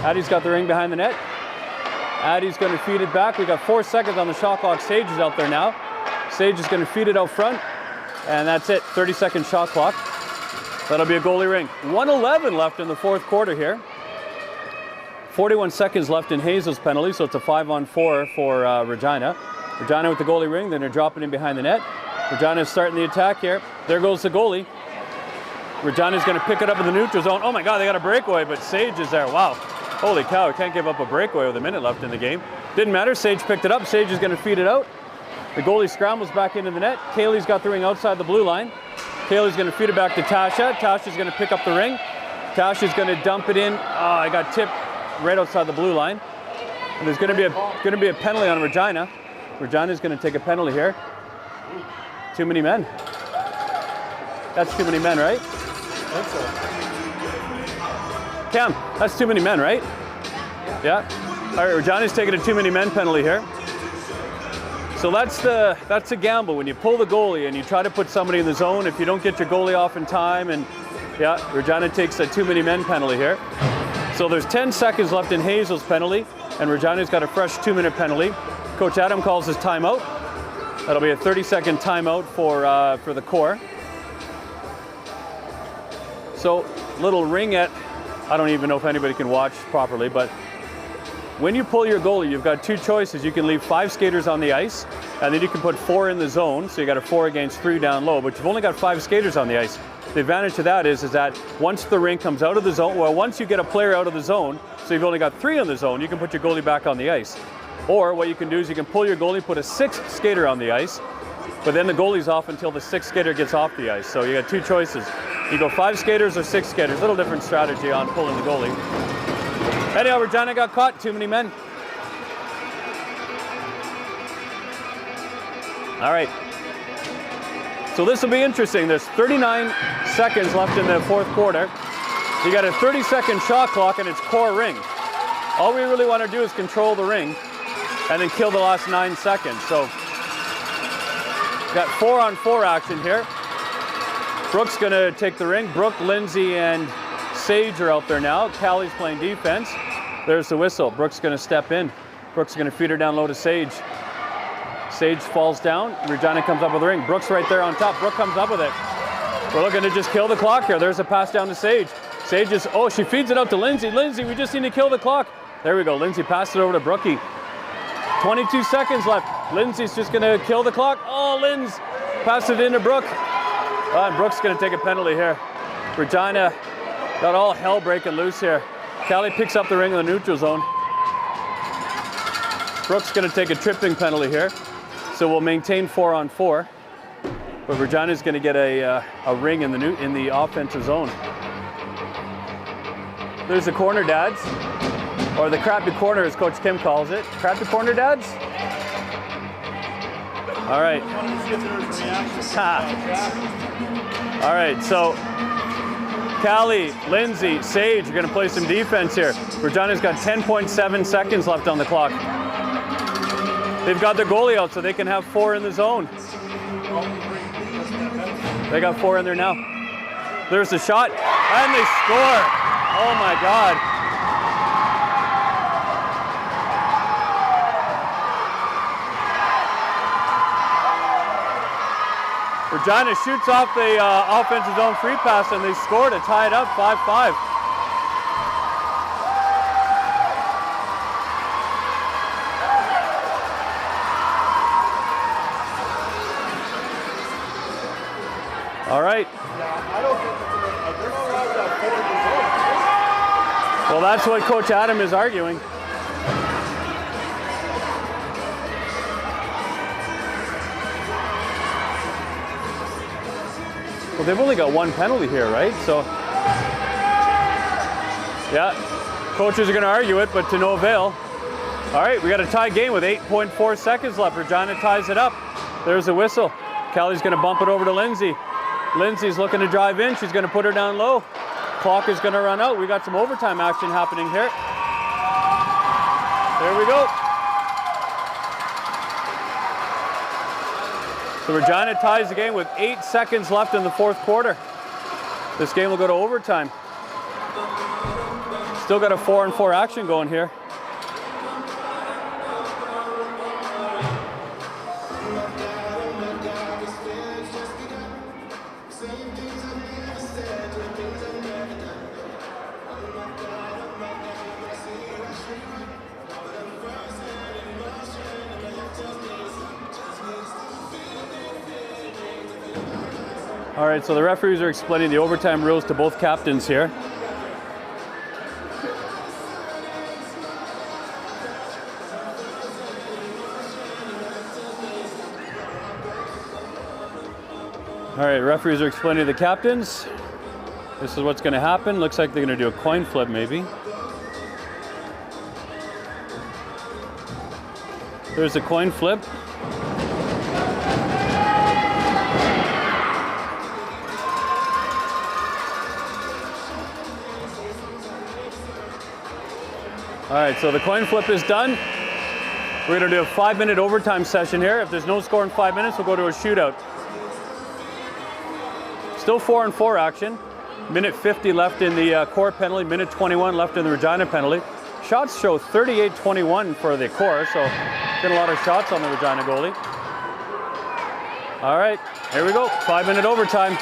Addie's got the ring behind the net. Addie's going to feed it back. We got 4 seconds on the shot clock. Sage is out there now. Sage is going to feed it out front. And that's it, 30-second shot clock. That'll be a goalie ring. 1:11 left in the 4th quarter here. 41 seconds left in Hazel's penalty, so it's a 5-on-4 for Regina. Regina with the goalie ring, then they're dropping in behind the net. Regina's starting the attack here. There goes the goalie. Regina's going to pick it up in the neutral zone. Oh my God, they got a breakaway, but Sage is there. Wow. Holy cow, can't give up a breakaway with a minute left in the game. Didn't matter, Sage picked it up. Sage is going to feed it out. The goalie scrambles back into the net. Kaylee's got the ring outside the blue line. Kaylee's going to feed it back to Tasha. Tasha's going to pick up the ring. Tasha's going to dump it in. Oh, I got tipped right outside the blue line. And there's going to be a penalty on Regina. Regina's going to take a penalty here. Too many men. That's too many men, right? I think so. Cam, that's too many men, right? Yeah. All right, Regina's taking a too many men penalty here. So that's a gamble when you pull the goalie and you try to put somebody in the zone. If you don't get your goalie off in time, and yeah, Regina takes a too many men penalty here. So there's 10 seconds left in Hazel's penalty, and Regina's got a fresh 2-minute penalty. Coach Adam calls his timeout. That'll be a 30-second timeout for the core. So little ringette. I don't even know if anybody can watch properly, but when you pull your goalie, you've got 2 choices. You can leave 5 skaters on the ice, and then you can put 4 in the zone, so you got a 4 against 3 down low, but you've only got 5 skaters on the ice. The advantage to that is that once the ring comes out of the zone, well, once you get a player out of the zone, so you've only got 3 in the zone, you can put your goalie back on the ice. Or what you can do is you can pull your goalie, put a 6th skater on the ice, but then the goalie's off until the 6th skater gets off the ice. So you got 2 choices. You go 5 skaters or 6 skaters. A little different strategy on pulling the goalie. Anyhow, Regina got caught, too many men. All right. So this will be interesting. There's 39 seconds left in the 4th quarter. You got a 30-second shot clock and it's core ring. All we really want to do is control the ring and then kill the last 9 seconds. So got 4-on-4 action here. Brooke's going to take the ring. Brooke, Lindsay, and Sage are out there now. Callie's playing defense. There's the whistle. Brooke's going to step in. Brooke's going to feed her down low to Sage. Sage falls down. Regina comes up with the ring. Brooke's right there on top. Brooke comes up with it. We're looking to just kill the clock here. There's a pass down to Sage. Sage is, she feeds it out to Lindsay. Lindsay, we just need to kill the clock. There we go. Lindsay passed it over to Brookie. 22 seconds left. Lindsay's just going to kill the clock. Oh, Linz passed it into Brooke. And Brooke's going to take a penalty here. Regina got all hell breaking loose here. Callie picks up the ring in the neutral zone. Brooke's going to take a tripping penalty here. So we'll maintain 4-on-4. But Regina's going to get a ring in the offensive zone. There's the corner dads, or the crappy corner as Coach Kim calls it. Crappy corner dads? All right. All right, so Callie, Lindsay, Sage are going to play some defense here. Regina's got 10.7 seconds left on the clock. They've got their goalie out so they can have 4 in the zone. They got 4 in there now. There's the shot, and they score. Oh my God. Regina shoots off the offensive zone free pass, and they score to tie it up 5-5. All right. Yeah, I don't think they're not allowed to have 4 results. Well, that's what Coach Adam is arguing. Well, they've only got 1 penalty here, right? So, yeah, coaches are going to argue it, but to no avail. All right, we got a tie game with 8.4 seconds left. Regina ties it up. There's the whistle. Kelly's going to bump it over to Lindsay. Lindsay's looking to drive in. She's going to put her down low. Clock is going to run out. We got some overtime action happening here. There we go. So Regina ties the game with 8 seconds left in the 4th quarter. This game will go to overtime. Still got a 4-on-4 action going here. All right, so the referees are explaining the overtime rules to both captains here. All right, referees are explaining to the captains. This is what's going to happen. Looks like they're going to do a coin flip maybe. There's a coin flip. All right, so the coin flip is done. We're going to do a 5-minute overtime session here. If there's no score in 5 minutes, we'll go to a shootout. Still 4-on-4 action. Minute 50 left in the core penalty, minute 21 left in the Regina penalty. Shots show 38-21 for the core, so getting a lot of shots on the Regina goalie. All right, here we go, 5-minute overtime.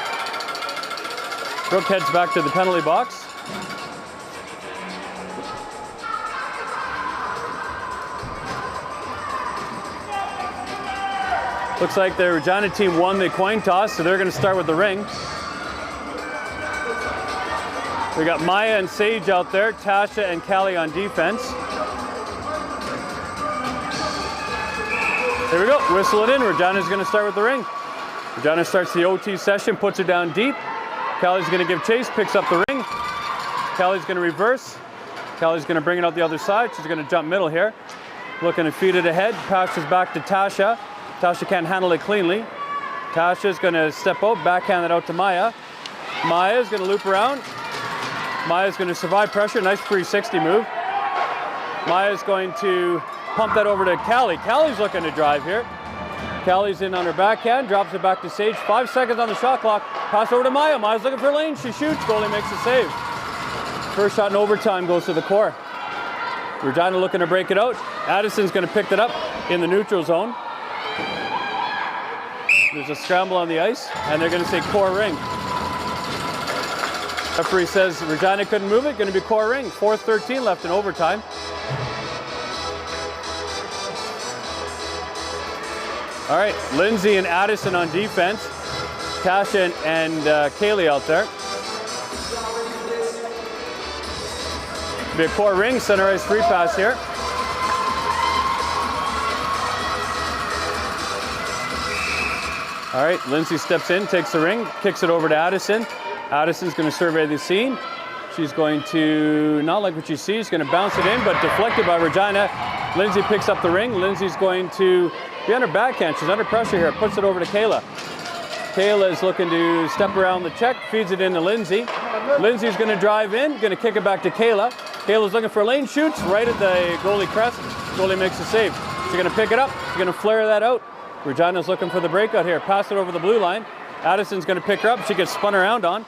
Brooke heads back to the penalty box. Looks like the Regina team won the coin toss, so they're going to start with the ring. We got Maya and Sage out there, Tasha and Callie on defense. Here we go, whistle it in. Regina's going to start with the ring. Regina starts the OT session, puts her down deep. Callie's going to give chase, picks up the ring. Callie's going to reverse. Callie's going to bring it out the other side. She's going to jump middle here. Looking to feed it ahead, passes back to Tasha. Tasha can't handle it cleanly. Tasha's going to step out, backhand it out to Maya. Maya's going to loop around. Maya's going to survive pressure. Nice 360 move. Maya's going to pump that over to Callie. Callie's looking to drive here. Callie's in on her backhand, drops it back to Sage. 5 seconds on the shot clock. Pass over to Maya. Maya's looking for a lane. She shoots. Goalie makes a save. First shot in overtime goes to the core. Regina looking to break it out. Addison's going to pick it up in the neutral zone. There's a scramble on the ice, and they're going to say core ring. Referee says Regina couldn't move it, going to be core ring. 4:13 left in overtime. All right, Lindsay and Addison on defense. Tasha and Kaylee out there. Be a core ring, center ice free pass here. All right, Lindsay steps in, takes the ring, kicks it over to Addison. Addison's going to survey the scene. She's going to not like what she sees, going to bounce it in, but deflected by Regina. Lindsay picks up the ring. Lindsay's going to be under backhand. She's under pressure here, puts it over to Kayla. Kayla is looking to step around the check, feeds it into Lindsay. Lindsay's going to drive in, going to kick it back to Kayla. Kayla's looking for a lane, shoots right at the goalie crest. Goalie makes a save. She's going to pick it up. She's going to flare that out. Regina's looking for the breakout here. Pass it over the blue line. Addison's going to pick her up. She gets spun around on.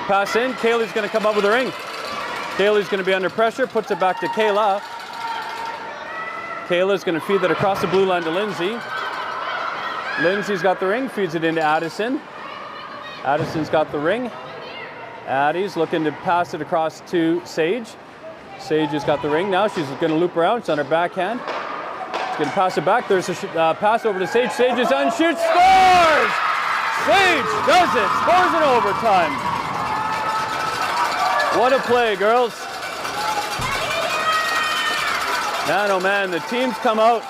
Pass in. Kaylee's going to come up with the ring. Kaylee's going to be under pressure. Puts it back to Kayla. Kayla's going to feed that across the blue line to Lindsay. Lindsay's got the ring. Feeds it into Addison. Addison's got the ring. Addie's looking to pass it across to Sage. Sage has got the ring now. She's going to loop around. It's on her backhand. She's going to pass it back. There's a pass over to Sage. Sage is on, shoots, scores! Sage does it. Scores in overtime. What a play, girls. Man, oh man, the teams come out,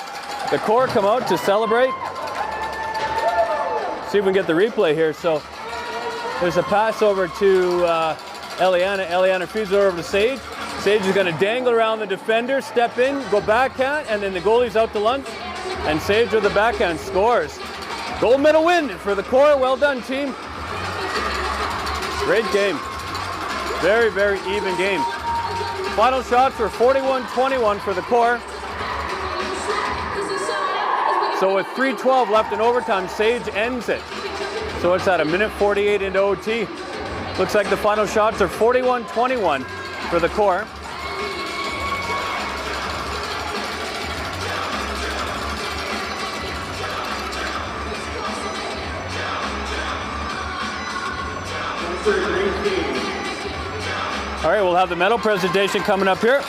the core come out to celebrate. See if we can get the replay here. So there's a pass over to Eliana. Eliana feeds it over to Sage. Sage is going to dangle around the defender, step in, go backhand, and then the goalie's out to lunch. And Sage with the backhand scores. Gold medal win for the core. Well done, team. Great game. Very, very even game. Final shots were 41-21 for the core. So with 3:12 left in overtime, Sage ends it. So it's at a minute 48 into OT. Looks like the final shots are 41-21 for the core. All right, we'll have the medal presentation coming up here.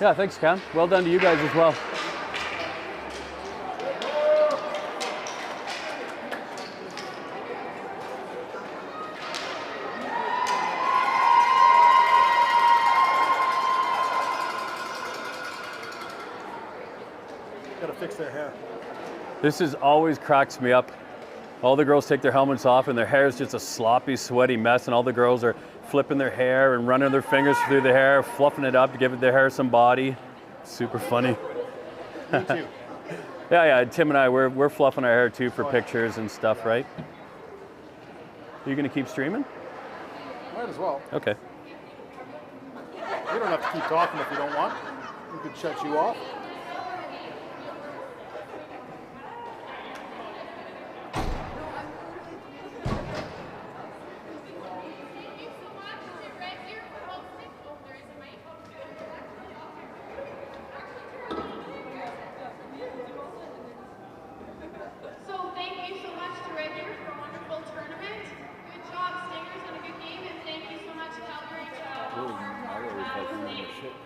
Yeah, thanks, Cam. Well done to you guys as well. Gotta fix their hair. This is always cracks me up. All the girls take their helmets off and their hair is just a sloppy, sweaty mess, and all the girls are flipping their hair and running their fingers through the hair, fluffing it up to give their hair some body. Super funny. Me too. Yeah, Tim and I, we're fluffing our hair too for pictures and stuff, right? Are you gonna keep streaming? Might as well. Okay. You don't have to keep talking if you don't want. We could shut you off.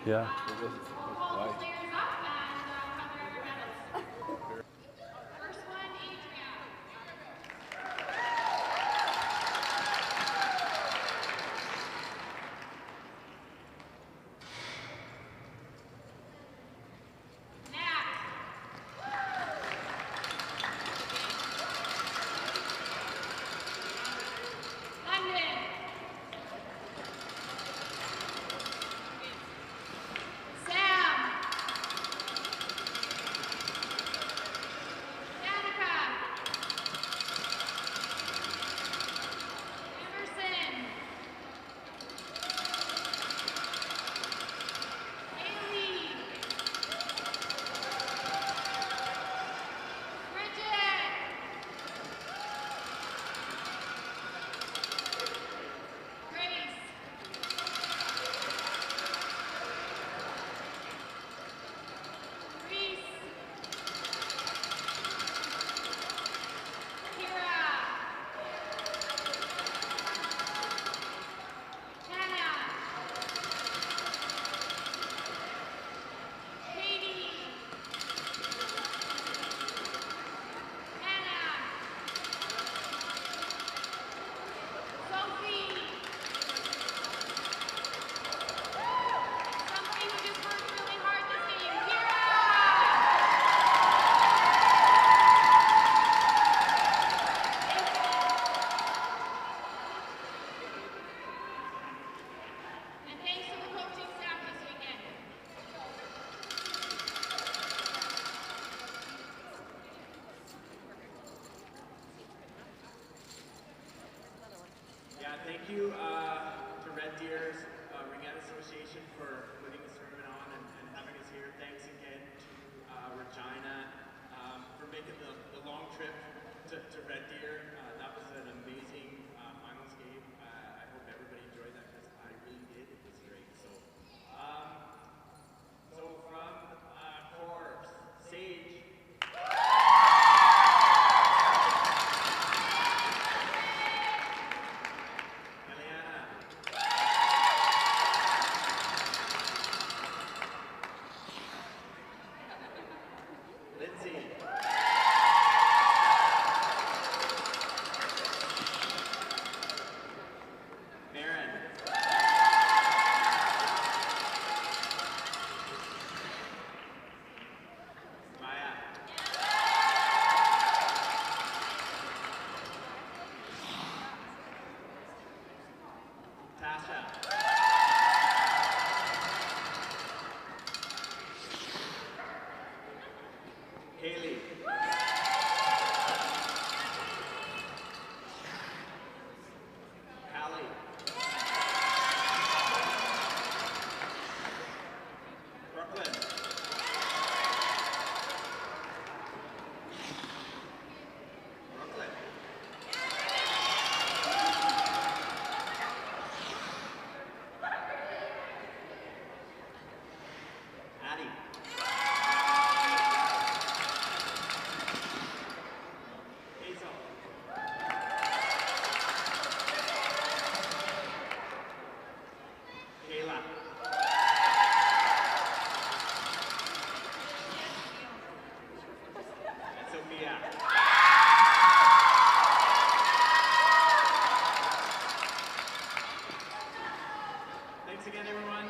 Yeah. thank you to Red Deer's Regina Association for putting this tournament on and having us here. Thanks again to Regina for making the long trip to Red Deer. That was an amazing finals game. I hope everybody enjoyed that because I really did. It was great. So from Corbs, Sage. Haley. Callie. Brooklyn. Brooklyn. Addie. Hazel. Kayla. And Sophia. Thanks again, everyone.